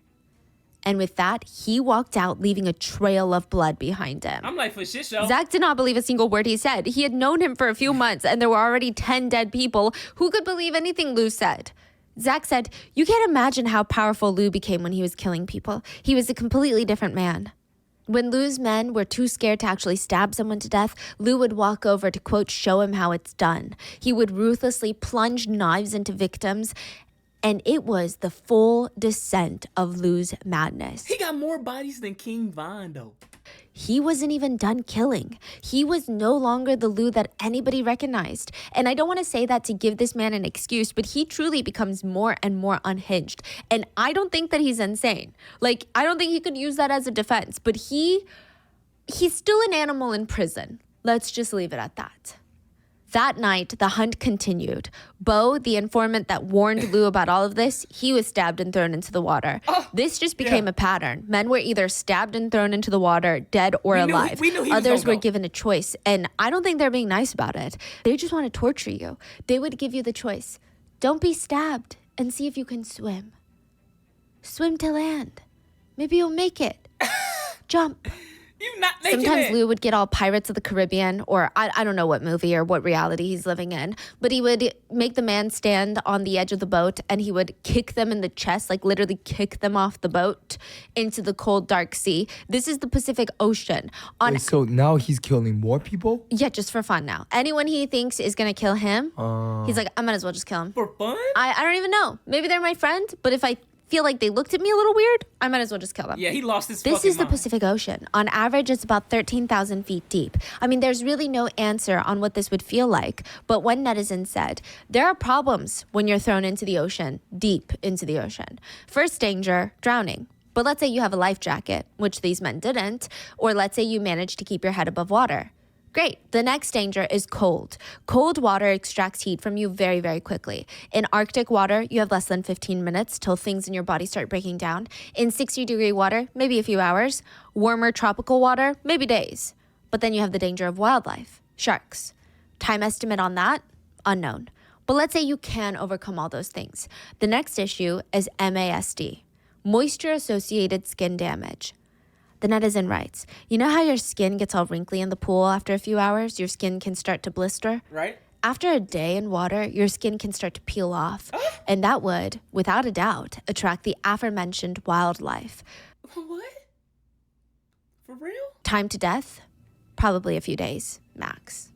And with that, he walked out, leaving a trail of blood behind him. I'm like, for shit show. Zach did not believe a single word he said. He had known him for a few months, and there were already 10 dead people. Who could believe anything Lou said? Zach said, You can't imagine how powerful Lou became when he was killing people. He was a completely different man. When Lou's men were too scared to actually stab someone to death, Lou would walk over to, quote, show him how it's done. He would ruthlessly plunge knives into victims, and it was the full descent of Lou's madness. He got more bodies than King Von, though. He wasn't even done killing. He was no longer the Lou that anybody recognized. And I don't want to say that to give this man an excuse, but he truly becomes more and more unhinged. And I don't think that he's insane. Like, I don't think he could use that as a defense, but he's still an animal in prison. Let's just leave it at that. That night, the hunt continued. Bo, the informant that warned Lou about all of this, he was stabbed and thrown into the water. This just became a pattern. Men were either stabbed and thrown into the water, dead or alive. We knew he was Others gonna were go. given a choice, and I don't think they're being nice about it. They just want to torture you. They would give you the choice. Don't be stabbed and see if you can swim. Swim to land. Maybe you'll make it. Jump. You not making Sometimes it. Lou would get all Pirates of the Caribbean, or I don't know what movie or what reality he's living in, but he would make the man stand on the edge of the boat and he would kick them in the chest, like literally kick them off the boat into the cold, dark sea. This is the Pacific Ocean. Wait, so now he's killing more people? Yeah, just for fun now. Anyone he thinks is going to kill him, he's like, I might as well just kill him. For fun? I don't even know. Maybe they're my friend, but if I feel like they looked at me a little weird, I might as well just kill them. Yeah, he lost his This fucking is the mind. Pacific Ocean. On average, it's about 13,000 feet deep. I mean, there's really no answer on what this would feel like. But one netizen said, there are problems when you're thrown into the ocean, deep into the ocean. First danger, drowning. But let's say you have a life jacket, which these men didn't, or let's say you manage to keep your head above water. Great. The next danger is cold. Cold water extracts heat from you very, very quickly. In Arctic water, you have less than 15 minutes till things in your body start breaking down. In 60-degree water, maybe a few hours. Warmer tropical water, maybe days. But then you have the danger of wildlife, sharks. Time estimate on that? Unknown. But let's say you can overcome all those things. The next issue is MASD, moisture-associated skin damage. The netizen writes, you know how your skin gets all wrinkly in the pool after a few hours? Your skin can start to blister? Right? After a day in water, your skin can start to peel off. And that would, without a doubt, attract the aforementioned wildlife. What? For real? Time to death? Probably a few days, max.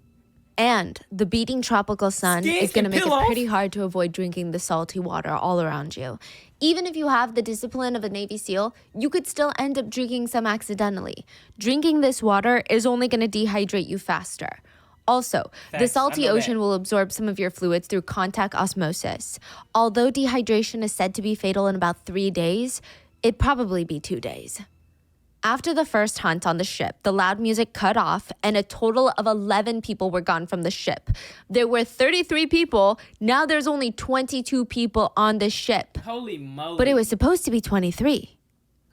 And the beating tropical sun Skin is going to can make it peel off? pretty hard to avoid drinking the salty water all around you. Even if you have the discipline of a Navy SEAL, you could still end up drinking some accidentally. Drinking this water is only going to dehydrate you faster. Also, the Facts. salty I know ocean that. will absorb some of your fluids through contact osmosis. Although dehydration is said to be fatal in about 3 days, it'd probably be 2 days. After the first hunt on the ship, the loud music cut off and a total of 11 people were gone from the ship. There were 33 people. Now there's only 22 people on the ship. Holy moly. But it was supposed to be 23.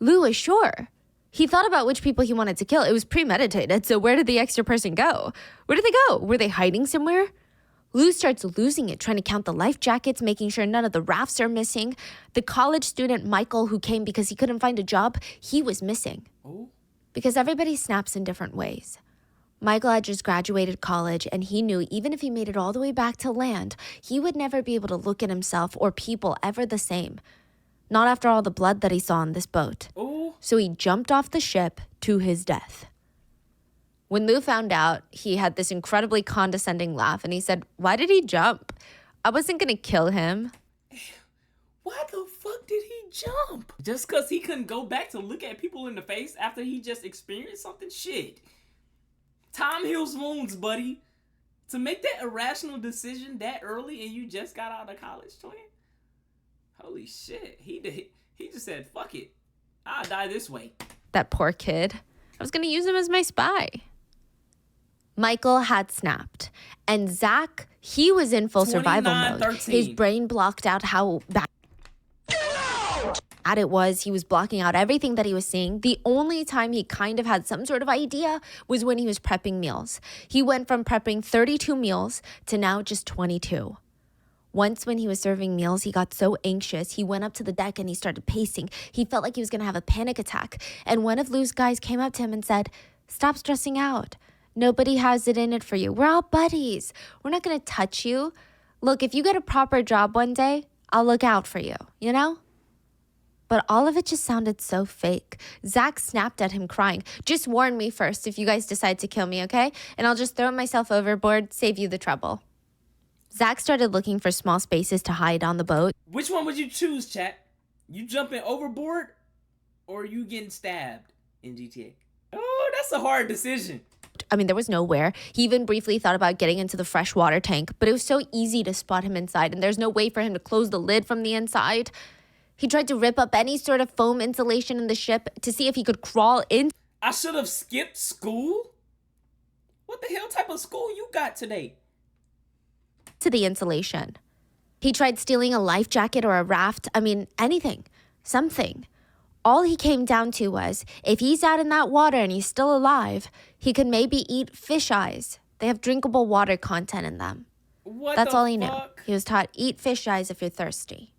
Lou was sure. He thought about which people he wanted to kill. It was premeditated, so where did the extra person go? Where did they go? Were they hiding somewhere? Lou starts losing it, trying to count the life jackets, making sure none of the rafts are missing. The college student Michael, who came because he couldn't find a job, he was missing. Oh. Because everybody snaps in different ways. Michael had just graduated college, and he knew even if he made it all the way back to land, he would never be able to look at himself or people ever the same. Not after all the blood that he saw on this boat. Oh. So he jumped off the ship to his death. When Lou found out, he had this incredibly condescending laugh and he said, "Why did he jump? I wasn't gonna kill him." Why the fuck did he jump? Just because he couldn't go back to look at people in the face after he just experienced something? Shit. Time heals wounds, buddy. To make that irrational decision that early and you just got out of college, twin? Holy shit. He just said, fuck it. I'll die this way. That poor kid. I was gonna use him as my spy. Michael had snapped. And Zach, he was in full survival mode. 29-13. His brain blocked out how bad it was. He was blocking out everything that he was seeing. The only time he kind of had some sort of idea was when he was prepping meals. He went from prepping 32 meals to now just 22. Once when he was serving meals, he got so anxious, he went up to the deck and he started pacing. He felt like he was going to have a panic attack. And one of Lou's guys came up to him and said, "Stop stressing out. Nobody has it in it for you. We're all buddies. We're not going to touch you. Look, if you get a proper job one day, I'll look out for you, you know?" But all of it just sounded so fake. Zach snapped at him crying, "Just warn me first if you guys decide to kill me, okay? And I'll just throw myself overboard, save you the trouble." Zach started looking for small spaces to hide on the boat. Which one would you choose, chat? You jumping overboard or you getting stabbed in GTA? Oh, that's a hard decision. I mean, there was nowhere. He even briefly thought about getting into the freshwater tank, but it was so easy to spot him inside, and there's no way for him to close the lid from the inside. He tried to rip up any sort of foam insulation in the ship to see if he could crawl in. I should have skipped school? What the hell type of school you got today? To the insulation. He tried stealing a life jacket or a raft. I mean, anything. Something. All he came down to was, if he's out in that water and he's still alive, he could maybe eat fish eyes. They have drinkable water content in them. That's all he knew. He was taught, eat fish eyes if you're thirsty.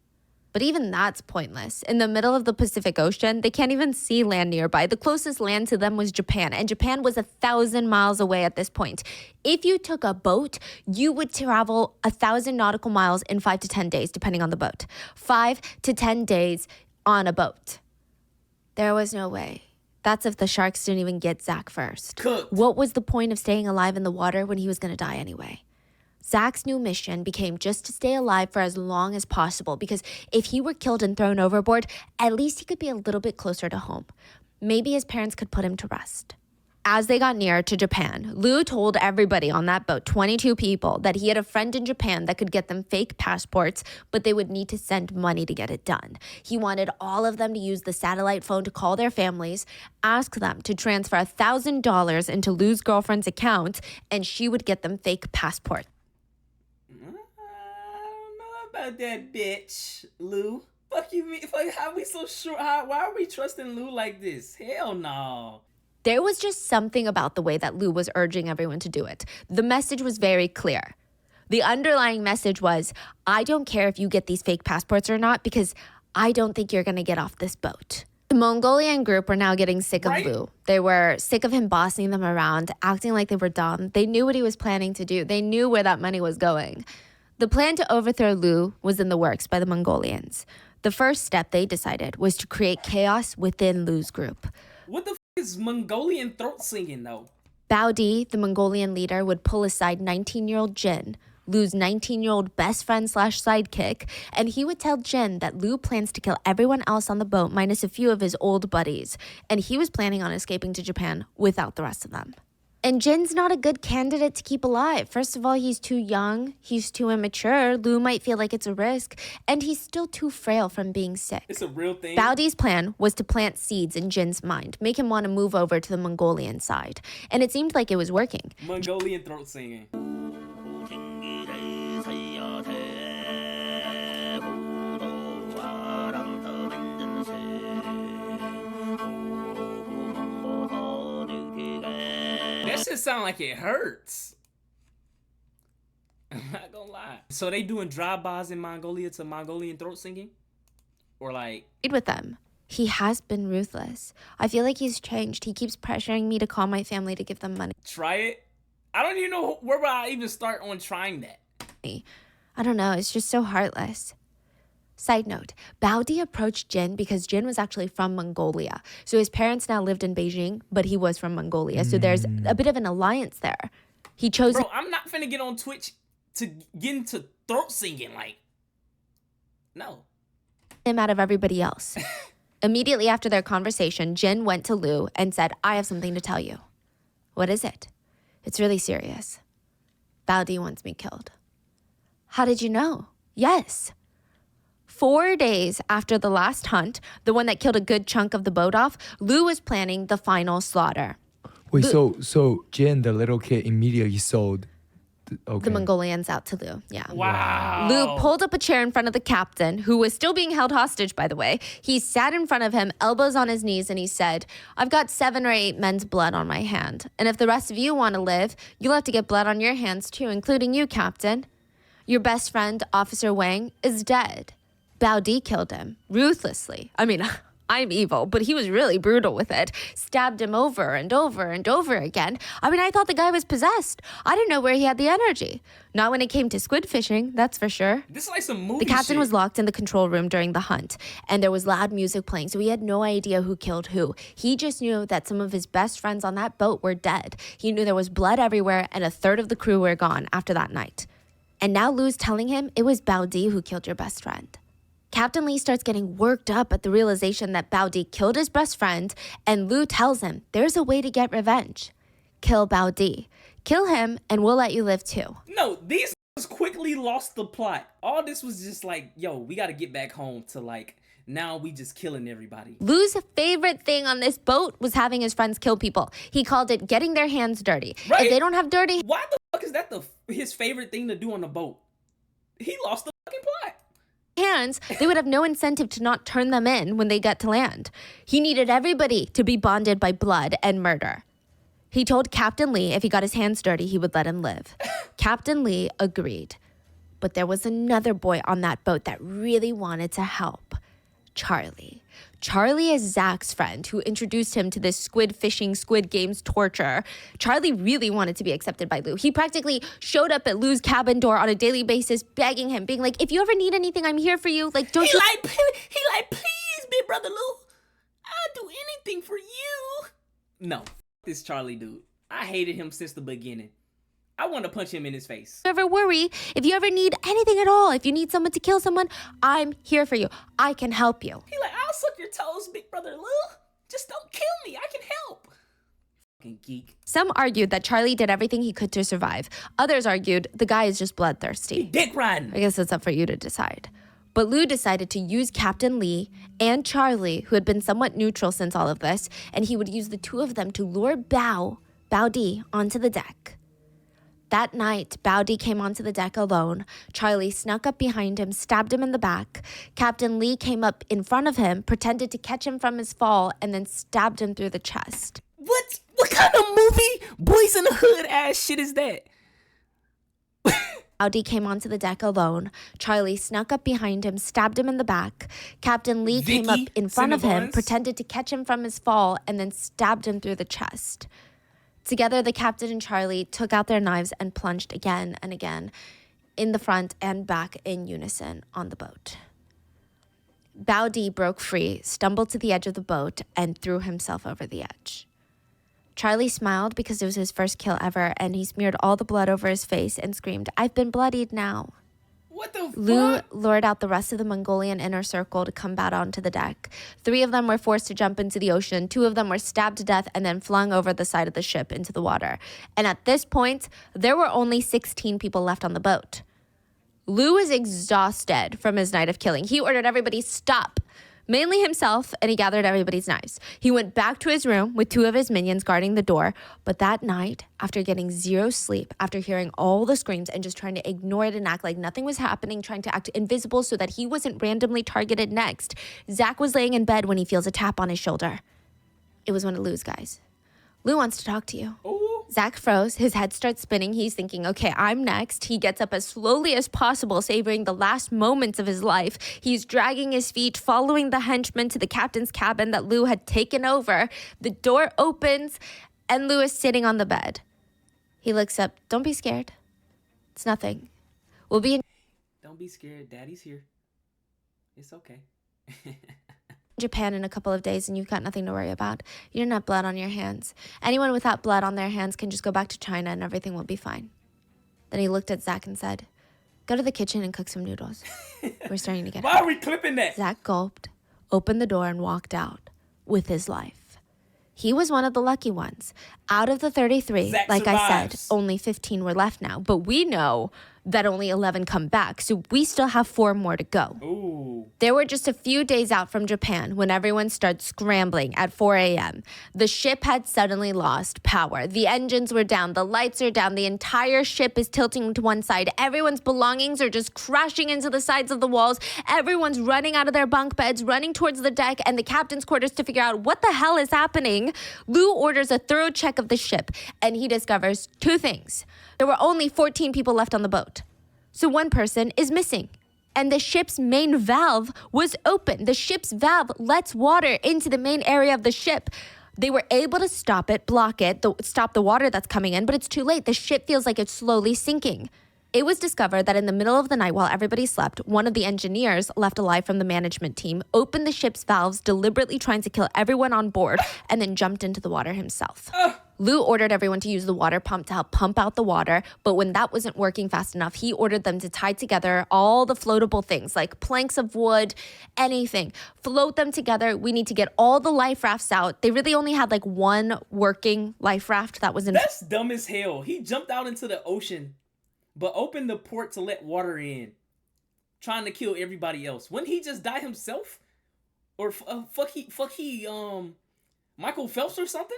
But even that's pointless. In the middle of the Pacific Ocean, they can't even see land nearby. The closest land to them was Japan, and Japan was 1,000 miles away at this point. If you took a boat, you would travel 1,000 nautical miles in 5 to 10 days, depending on the boat. 5 to 10 days on a boat. There was no way. That's if the sharks didn't even get Zach first. Cooked. What was the point of staying alive in the water when he was going to die anyway? Zach's new mission became just to stay alive for as long as possible, because if he were killed and thrown overboard, at least he could be a little bit closer to home. Maybe his parents could put him to rest. As they got nearer to Japan, Lou told everybody on that boat, 22 people, that he had a friend in Japan that could get them fake passports, but they would need to send money to get it done. He wanted all of them to use the satellite phone to call their families, ask them to transfer $1,000 into Lou's girlfriend's account, and she would get them fake passports. About that bitch, Lou. Fuck you, me. Fuck, how we so sure? Why are we trusting Lou like this? Hell no. There was just something about the way that Lou was urging everyone to do it. The message was very clear. The underlying message was, I don't care if you get these fake passports or not, because I don't think you're going to get off this boat. The Mongolian group were now getting sick of Lou. They were sick of him bossing them around, acting like they were dumb. They knew what he was planning to do. They knew where that money was going. The plan to overthrow Lou was in the works by the Mongolians. The first step, they decided, was to create chaos within Lou's group. What the f is Mongolian throat singing, though? Baudi, the Mongolian leader, would pull aside 19-year-old Jin, Lou's 19-year-old best friend / sidekick, and he would tell Jin that Lou plans to kill everyone else on the boat minus a few of his old buddies, and he was planning on escaping to Japan without the rest of them. And Jin's not a good candidate to keep alive. First of all, he's too young, he's too immature, Lou might feel like it's a risk, and he's still too frail from being sick. It's a real thing. Baudi's plan was to plant seeds in Jin's mind, make him want to move over to the Mongolian side. And it seemed like it was working. Mongolian throat singing. That shit sound like it hurts. I'm not gonna lie. So they doing drive-bys in Mongolia to Mongolian throat singing? Or like... With them. He has been ruthless. I feel like he's changed. He keeps pressuring me to call my family to give them money. Try it? I don't even know where would I even start on trying that. I don't know. It's just so heartless. Side note, Baodi approached Jin because Jin was actually from Mongolia. So his parents now lived in Beijing, but he was from Mongolia. So there's a bit of an alliance there. He chose... Bro, I'm not finna get on Twitch to get into throat singing, like... No. ...him out of everybody else. Immediately after their conversation, Jin went to Lu and said, I have something to tell you. What is it? It's really serious. Baodi wants me killed. How did you know? Yes. 4 days after the last hunt, the one that killed a good chunk of the boat off, Lu was planning the final slaughter. Wait, so Jin, the little kid, immediately sold. The Mongolians out to Lu. Yeah. Wow. Lu pulled up a chair in front of the captain, who was still being held hostage, by the way. He sat in front of him, elbows on his knees, and he said, I've got 7 or 8 men's blood on my hand. And if the rest of you want to live, you'll have to get blood on your hands too, including you, Captain. Your best friend, Officer Wang, is dead. Baodi killed him, ruthlessly. I mean, I'm evil, but he was really brutal with it. Stabbed him over and over and over again. I mean, I thought the guy was possessed. I didn't know where he had the energy. Not when it came to squid fishing, that's for sure. This is like some movie The captain shit. was locked in the control room during the hunt, and there was loud music playing, so he had no idea who killed who. He just knew that some of his best friends on that boat were dead. He knew there was blood everywhere, and a third of the crew were gone after that night. And now Lu's telling him it was Baodi who killed your best friend. Captain Lee starts getting worked up at the realization that Baodi killed his best friend, and Lu tells him there's a way to get revenge. Kill Baodi. Kill him, and we'll let you live too. No, these quickly lost the plot. All this was just like, yo, we gotta get back home to like, now we just killing everybody. Lu's favorite thing on this boat was having his friends kill people. He called it getting their hands dirty. Right. If they don't have dirty Why the fuck is that his favorite thing to do on the boat? He lost the fucking plot. hands, they would have no incentive to not turn them in when they get to land. He needed everybody to be bonded by blood and murder. He told Captain Lee if he got his hands dirty, he would let him live. Captain Lee agreed. But there was another boy on that boat that really wanted to help. Charlie. Charlie is Zach's friend who introduced him to this squid fishing, Squid Games torture. Charlie really wanted to be accepted by Lu. He practically showed up at Lu's cabin door on a daily basis, begging him, being like, if you ever need anything, I'm here for you. Like, don't you... He like, please, big brother Lu, I'll do anything for you. No, this Charlie dude. I hated him since the beginning. I want to punch him in his face. Never worry. If you ever need anything at all, if you need someone to kill someone, I'm here for you. I can help you. He like, I'll suck your toes, big brother Lu. Just don't kill me. I can help. Fucking geek. Some argued that Charlie did everything he could to survive. Others argued the guy is just bloodthirsty. Dick riding. I guess it's up for you to decide. But Lu decided to use Captain Lee and Charlie, who had been somewhat neutral since all of this, and he would use the two of them to lure Baodi onto the deck. That night, Baodi came onto the deck alone. Charlie snuck up behind him, stabbed him in the back. Captain Lee came up in front of him, pretended to catch him from his fall, and then stabbed him through the chest. What kind of movie Boys in the Hood ass shit is that? Baodi came onto the deck alone. Charlie snuck up behind him, stabbed him in the back. Captain Lee came up in front of him, pretended to catch him from his fall, and then stabbed him through the chest. Together, the captain and Charlie took out their knives and plunged again and again in the front and back in unison on the boat. Baodi broke free, stumbled to the edge of the boat, and threw himself over the edge. Charlie smiled because it was his first kill ever, and he smeared all the blood over his face and screamed, "I've been bloodied now." What the Lu fuck? lured out the rest of the Mongolian inner circle to come out onto the deck. 3 of them were forced to jump into the ocean. 2 of them were stabbed to death and then flung over the side of the ship into the water. And at this point, there were only 16 people left on the boat. Lu was exhausted from his night of killing. He ordered everybody stop, mainly himself, and he gathered everybody's knives. He went back to his room with 2 of his minions guarding the door. But that night, after getting 0 sleep, after hearing all the screams and just trying to ignore it and act like nothing was happening, trying to act invisible so that he wasn't randomly targeted next, Zach was laying in bed when he feels a tap on his shoulder. It was one of Lu's guys. Lu wants to talk to you. Ooh. Zach froze. His head starts spinning. He's thinking, okay, I'm next. He gets up as slowly as possible, savoring the last moments of his life. He's dragging his feet, following the henchman to the captain's cabin that Lu had taken over. The door opens, and Lu is sitting on the bed. He looks up. Don't be scared. It's nothing. We'll be in... Don't be scared. Daddy's here. It's okay. Japan in a couple of days and you've got nothing to worry about. You don't have blood on your hands. Anyone without blood on their hands can just go back to China and everything will be fine. Then he looked at Zach and said, go to the kitchen and cook some noodles. We're starting to get Why are we clipping that? Zach gulped, opened the door and walked out with his life. He was one of the lucky ones. Out of the 33, Zach like I said, survives. only 15 were left now. But we know that only 11 come back, so we still have 4 more to go. Ooh. They were just a few days out from Japan when everyone started scrambling at 4 a.m. The ship had suddenly lost power. The engines were down, the lights are down, the entire ship is tilting to one side. Everyone's belongings are just crashing into the sides of the walls. Everyone's running out of their bunk beds, running towards the deck and the captain's quarters to figure out what the hell is happening. Lou orders a thorough check of the ship, and he discovers 2 things. There were only 14 people left on the boat. So one person is missing. And the ship's main valve was open. The ship's valve lets water into the main area of the ship. They were able to stop it, block it, stop the water that's coming in, but it's too late. The ship feels like it's slowly sinking. It was discovered that in the middle of the night while everybody slept, one of the engineers left alive from the management team opened the ship's valves, deliberately trying to kill everyone on board, and then jumped into the water himself. Lou ordered everyone to use the water pump to help pump out the water, but when that wasn't working fast enough, he ordered them to tie together all the floatable things, like planks of wood, anything. Float them together. We need to get all the life rafts out. They really only had like one working life raft that was in. That's dumb as hell. He jumped out into the ocean, but opened the port to let water in, trying to kill everybody else. Wouldn't he just die himself? Or Michael Phelps or something?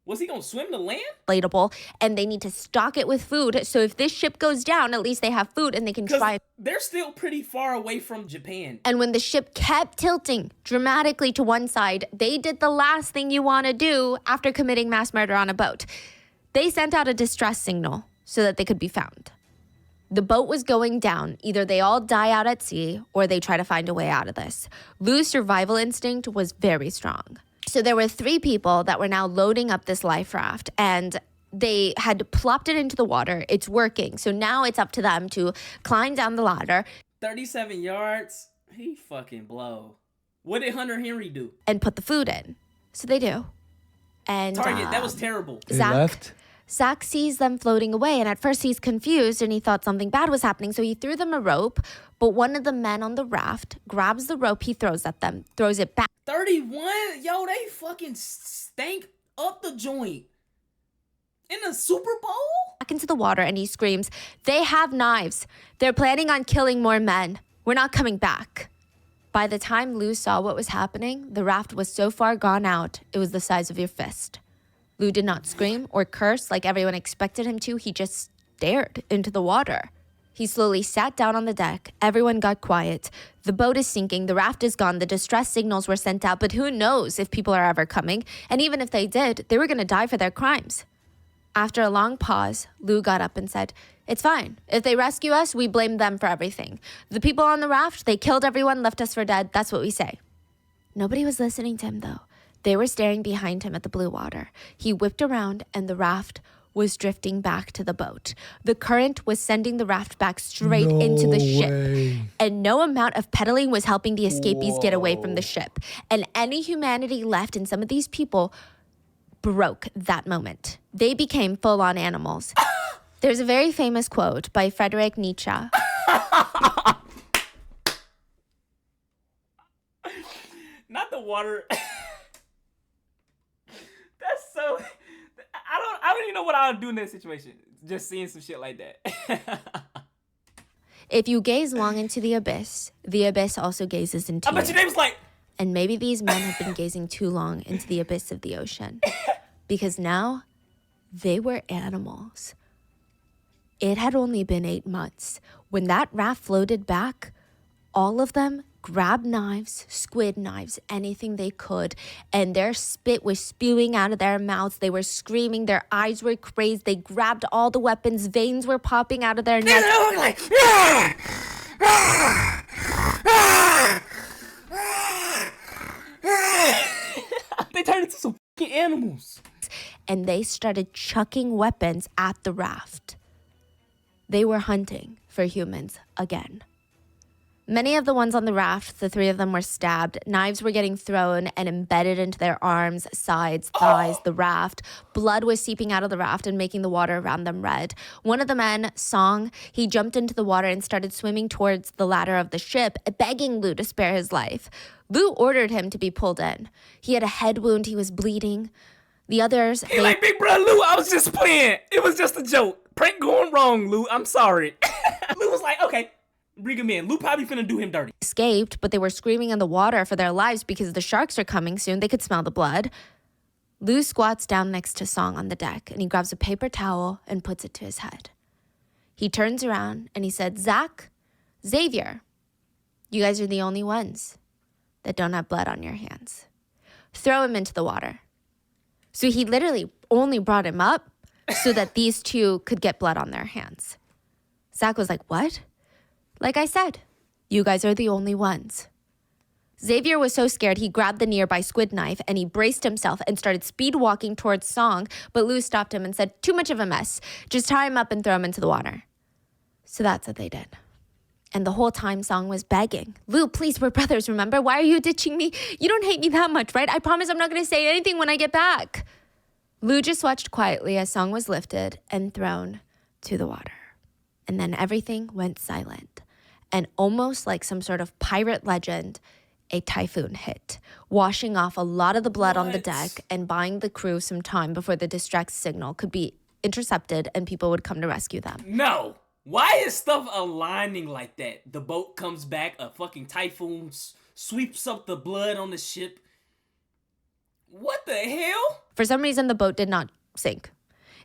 Was he gonna swim to land? Inflatable, and they need to stock it with food. So if this ship goes down, at least they have food and they can try. They're still pretty far away from Japan. And when the ship kept tilting dramatically to one side, they did the last thing you want to do after committing mass murder on a boat. They sent out a distress signal so that they could be found. The boat was going down. Either they all die out at sea or they try to find a way out of this. Lou's survival instinct was very strong. So there were 3 people that were now loading up this life raft, and they had plopped it into the water. It's working. So now it's up to them to climb down the ladder. 37 yards. He fucking blow. What did Hunter Henry do? And put the food in. So they do. And Target, that was terrible. They left. Zach sees them floating away, and at first he's confused and he thought something bad was happening, so he threw them a rope, but one of the men on the raft grabs the rope he throws at them, throws it back 31? Yo, they fucking stank up the joint. In the Super Bowl? into the water, and he screams, "They have knives. They're planning on killing more men. We're not coming back." By the time Lou saw what was happening, the raft was so far gone out, it was the size of your fist. Lou did not scream or curse like everyone expected him to. He just stared into the water. He slowly sat down on the deck. Everyone got quiet. The boat is sinking. The raft is gone. The distress signals were sent out, but who knows if people are ever coming? And even if they did, they were going to die for their crimes. After a long pause, Lou got up and said, "It's fine. If they rescue us, we blame them for everything. The people on the raft, they killed everyone, left us for dead. That's what we say." Nobody was listening to him, though. They were staring behind him at the blue water. He whipped around, and the raft was drifting back to the boat. The current was sending the raft back straight into the ship. And no amount of pedaling was helping the escapees get away from the ship. And any humanity left in some of these people broke that moment. They became full-on animals. There's a very famous quote by Friedrich Nietzsche. Not the water. That's so... I don't even know what I would do in that situation. Just seeing some shit like that. If you gaze long into the abyss also gazes into I bet your name's like... And maybe these men have been gazing too long into the abyss of the ocean. Because now, they were animals. It had only been 8 months. When that raft floated back, all of them grabbed knives, squid knives, anything they could, and their spit was spewing out of their mouths. They were screaming. Their eyes were crazed. They grabbed all the weapons. Veins were popping out of their necks. They turned into some fucking animals. And they started chucking weapons at the raft. They were hunting for humans again. Many of the ones on the raft, the three of them were stabbed. Knives were getting thrown and embedded into their arms, sides, thighs, the raft. Blood was seeping out of the raft and making the water around them red. One of the men, Song, he jumped into the water and started swimming towards the ladder of the ship, begging Lu to spare his life. Lu ordered him to be pulled in. He had a head wound. He was bleeding. The others... He like, big bro, Lu, I was just playing. It was just a joke. Prank going wrong, Lu. I'm sorry. Lu was like, okay. Bring him in. Lu probably finna do him dirty. Escaped, but they were screaming in the water for their lives because the sharks are coming soon. They could smell the blood. Lu squats down next to Song on the deck, and he grabs a paper towel and puts it to his head. He turns around, and he said, Zach, Xavier, you guys are the only ones that don't have blood on your hands. Throw him into the water. So he literally only brought him up so that these two could get blood on their hands. Zach was like, what? Like I said, you guys are the only ones. Xavier was so scared he grabbed the nearby squid knife and he braced himself and started speed walking towards Song, but Lu stopped him and said, too much of a mess. Just tie him up and throw him into the water. So that's what they did. And the whole time Song was begging, Lu, please, we're brothers, remember? Why are you ditching me? You don't hate me that much, right? I promise I'm not going to say anything when I get back. Lu just watched quietly as Song was lifted and thrown to the water. And then everything went silent. And almost like some sort of pirate legend, a typhoon hit, washing off a lot of the blood on the deck and buying the crew some time before the distress signal could be intercepted and people would come to rescue them. No. Why is stuff aligning like that? The boat comes back, a fucking typhoon sweeps up the blood on the ship. What the hell? For some reason, the boat did not sink.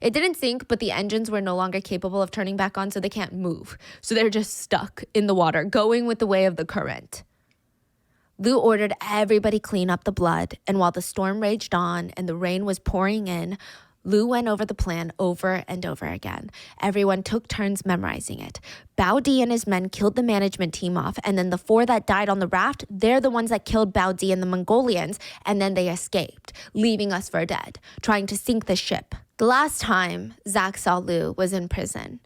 It didn't sink, but the engines were no longer capable of turning back on, so they can't move. So they're just stuck in the water, going with the way of the current. Lu ordered everybody clean up the blood, and while the storm raged on and the rain was pouring in, Lu went over the plan over and over again. Everyone took turns memorizing it. Bao Di and his men killed the management team off, and then the four that died on the raft, they're the ones that killed Bao Di and the Mongolians, and then they escaped, leaving us for dead, trying to sink the ship. The last time Zach saw Lu was in prison.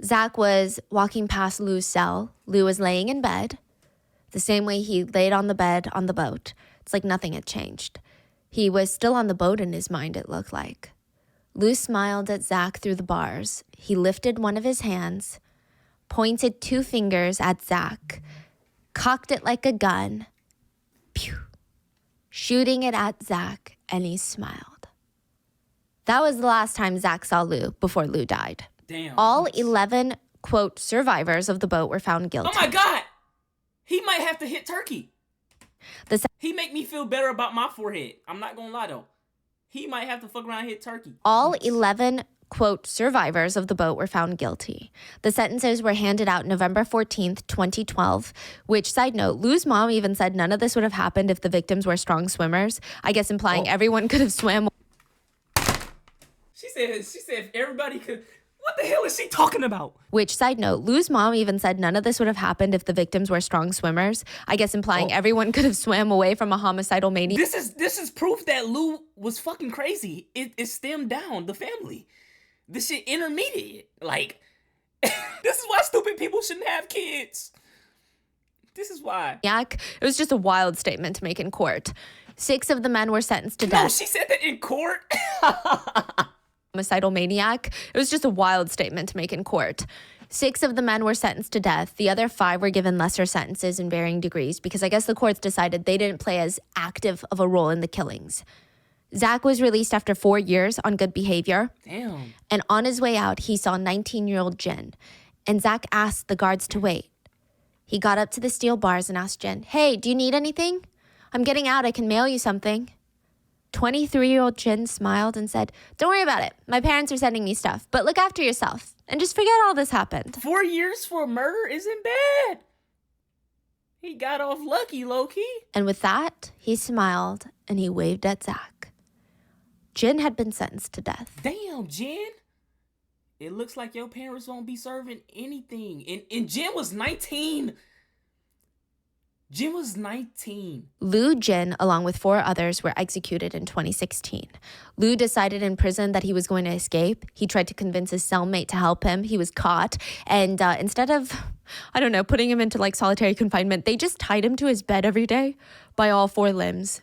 Zach was walking past Lu's cell. Lu was laying in bed, the same way he laid on the bed on the boat. It's like nothing had changed. He was still on the boat in his mind, it looked like. Lu smiled at Zach through the bars. He lifted one of his hands, pointed two fingers at Zach, cocked it like a gun, pew, shooting it at Zach, and he smiled. That was the last time Zach saw Lu before Lu died. Damn. All 11, quote, survivors of the boat were found guilty. Oh my God! He might have to hit Turkey. He make me feel better about my forehead. I'm not gonna lie though. He might have to fuck around and hit Turkey. All 11, quote, survivors of the boat were found guilty. The sentences were handed out November 14th, 2012, which, side note, Lu's mom even said none of this would have happened if the victims were strong swimmers, I guess implying everyone could have swam. She said if everybody could... What the hell is she talking about? Which, side note, Lu's mom even said none of this would have happened if the victims were strong swimmers, I guess implying everyone could have swam away from a homicidal maniac. This is proof that Lu was fucking crazy. It stemmed down the family. This shit intermediate. Like, this is why stupid people shouldn't have kids. This is why. It was just a wild statement to make in court. 6 of the men were sentenced to death. No, she said that in court? Homicidal maniac. It was just a wild statement to make in court. 6 of the men were sentenced to death. The other 5 were given lesser sentences in varying degrees because I guess the courts decided they didn't play as active of a role in the killings. Zach was released after 4 years on good behavior. Damn. And on his way out, he saw 19-year-old Jin. And Zach asked the guards to wait. He got up to the steel bars and asked Jin, hey, do you need anything? I'm getting out. I can mail you something. 23-year-old Jin smiled and said, don't worry about it. My parents are sending me stuff, but look after yourself and just forget all this happened. 4 years for a murder isn't bad. He got off lucky, low-key. And with that, he smiled and he waved at Zach. Jin had been sentenced to death. Damn, Jin. It looks like your parents won't be serving anything. And Jin was 19. Jin was 19. Liu Jin, along with 4 others, were executed in 2016. Liu decided in prison that he was going to escape. He tried to convince his cellmate to help him. He was caught. And instead of, I don't know, putting him into like solitary confinement, they just tied him to his bed every day by all 4 limbs.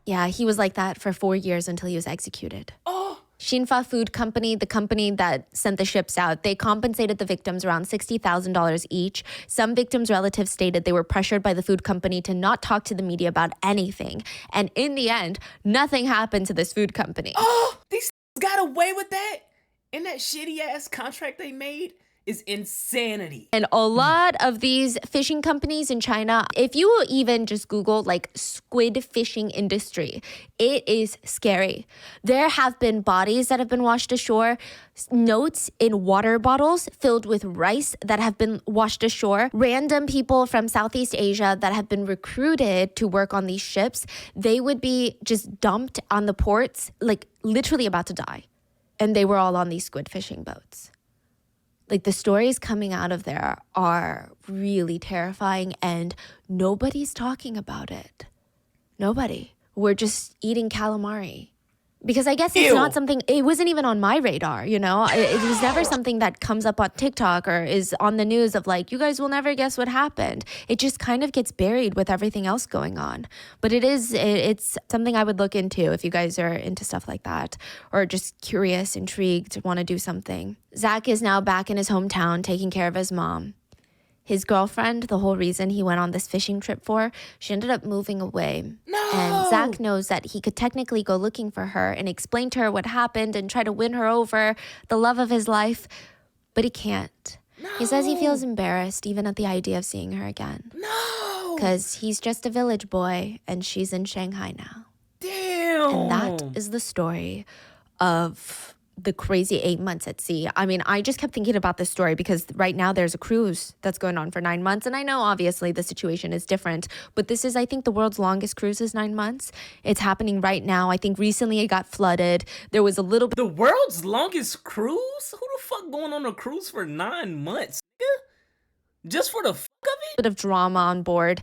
Yeah, he was like that for 4 years until he was executed. Oh, Xinfa Food Company, the company that sent the ships out, they compensated the victims around $60,000 each. Some victims' relatives stated they were pressured by the food company to not talk to the media about anything. And in the end, nothing happened to this food company. oh, these got away with that? And that shitty ass contract they made is insanity. And a lot of these fishing companies in China, if you even just Google like squid fishing industry, it is scary. There have been bodies that have been washed ashore, notes in water bottles filled with rice that have been washed ashore, random people from Southeast Asia that have been recruited to work on these ships. They would be just dumped on the ports, like literally about to die. And they were all on these squid fishing boats. Like the stories coming out of there are really terrifying and nobody's talking about it. Nobody. We're just eating calamari. Because I guess it's not something, it wasn't even on my radar, you know? It was never something that comes up on TikTok or is on the news of like, you guys will never guess what happened. It just kind of gets buried with everything else going on. But it's something I would look into if you guys are into stuff like that or just curious, intrigued, want to do something. Zach is now back in his hometown taking care of his mom. His girlfriend, the whole reason he went on this fishing trip for, she ended up moving away. No! And Zach knows that he could technically go looking for her and explain to her what happened and try to win her over, the love of his life, but he can't. No! He says he feels embarrassed even at the idea of seeing her again. No! Because he's just a village boy and she's in Shanghai now. Damn! And that is the story of the crazy 8 months at sea. I mean, I just kept thinking about this story because right now there's a cruise that's going on for 9 months. And I know obviously the situation is different, but this is, I think, the world's longest cruise is 9 months. It's happening right now. I think recently it got flooded. There was a little bit The world's longest cruise? Who the fuck going on a cruise for 9 months, nigga? Just for the fuck of it? of drama on board.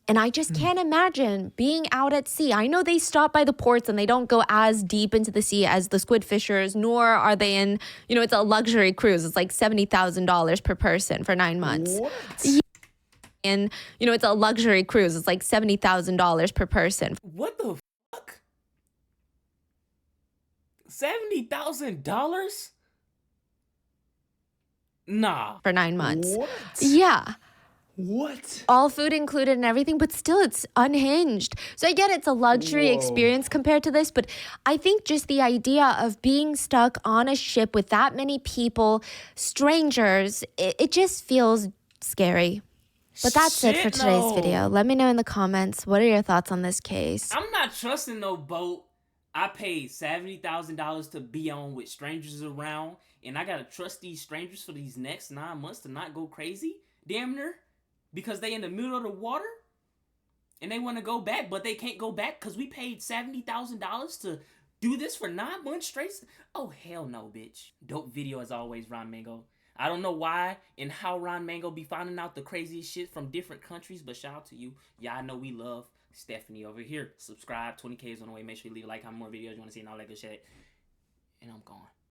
And I just can't imagine being out at sea. I know they stop by the ports and they don't go as deep into the sea as the squid fishers, nor are they in, you know, it's a luxury cruise. It's like $70,000 per person for 9 months. What? And, you know, it's a luxury cruise. It's like $70,000 per person. What the fuck? $70,000? Nah. For 9 months. What? Yeah. What? All food included and everything, but still it's unhinged. So I get it's a luxury experience compared to this, but I think just the idea of being stuck on a ship with that many people, strangers, it just feels scary. But that's it for Shit, today's no. video. Let me know in the comments, what are your thoughts on this case? I'm not trusting no boat. I paid $70,000 to be on with strangers around, and I gotta trust these strangers for these next 9 months to not go crazy, damn near, because they in the middle of the water, and they want to go back, but they can't go back because we paid $70,000 to do this for 9 months straight. Oh hell no, bitch! Dope video as always, Ron Mango. I don't know why and how Ron Mango be finding out the craziest shit from different countries, but shout out to you. Yeah, I know we love Stephanie over here. Subscribe, 20K is on the way. Make sure you leave a like, comment more videos you want to see, and all that good shit. And I'm gone.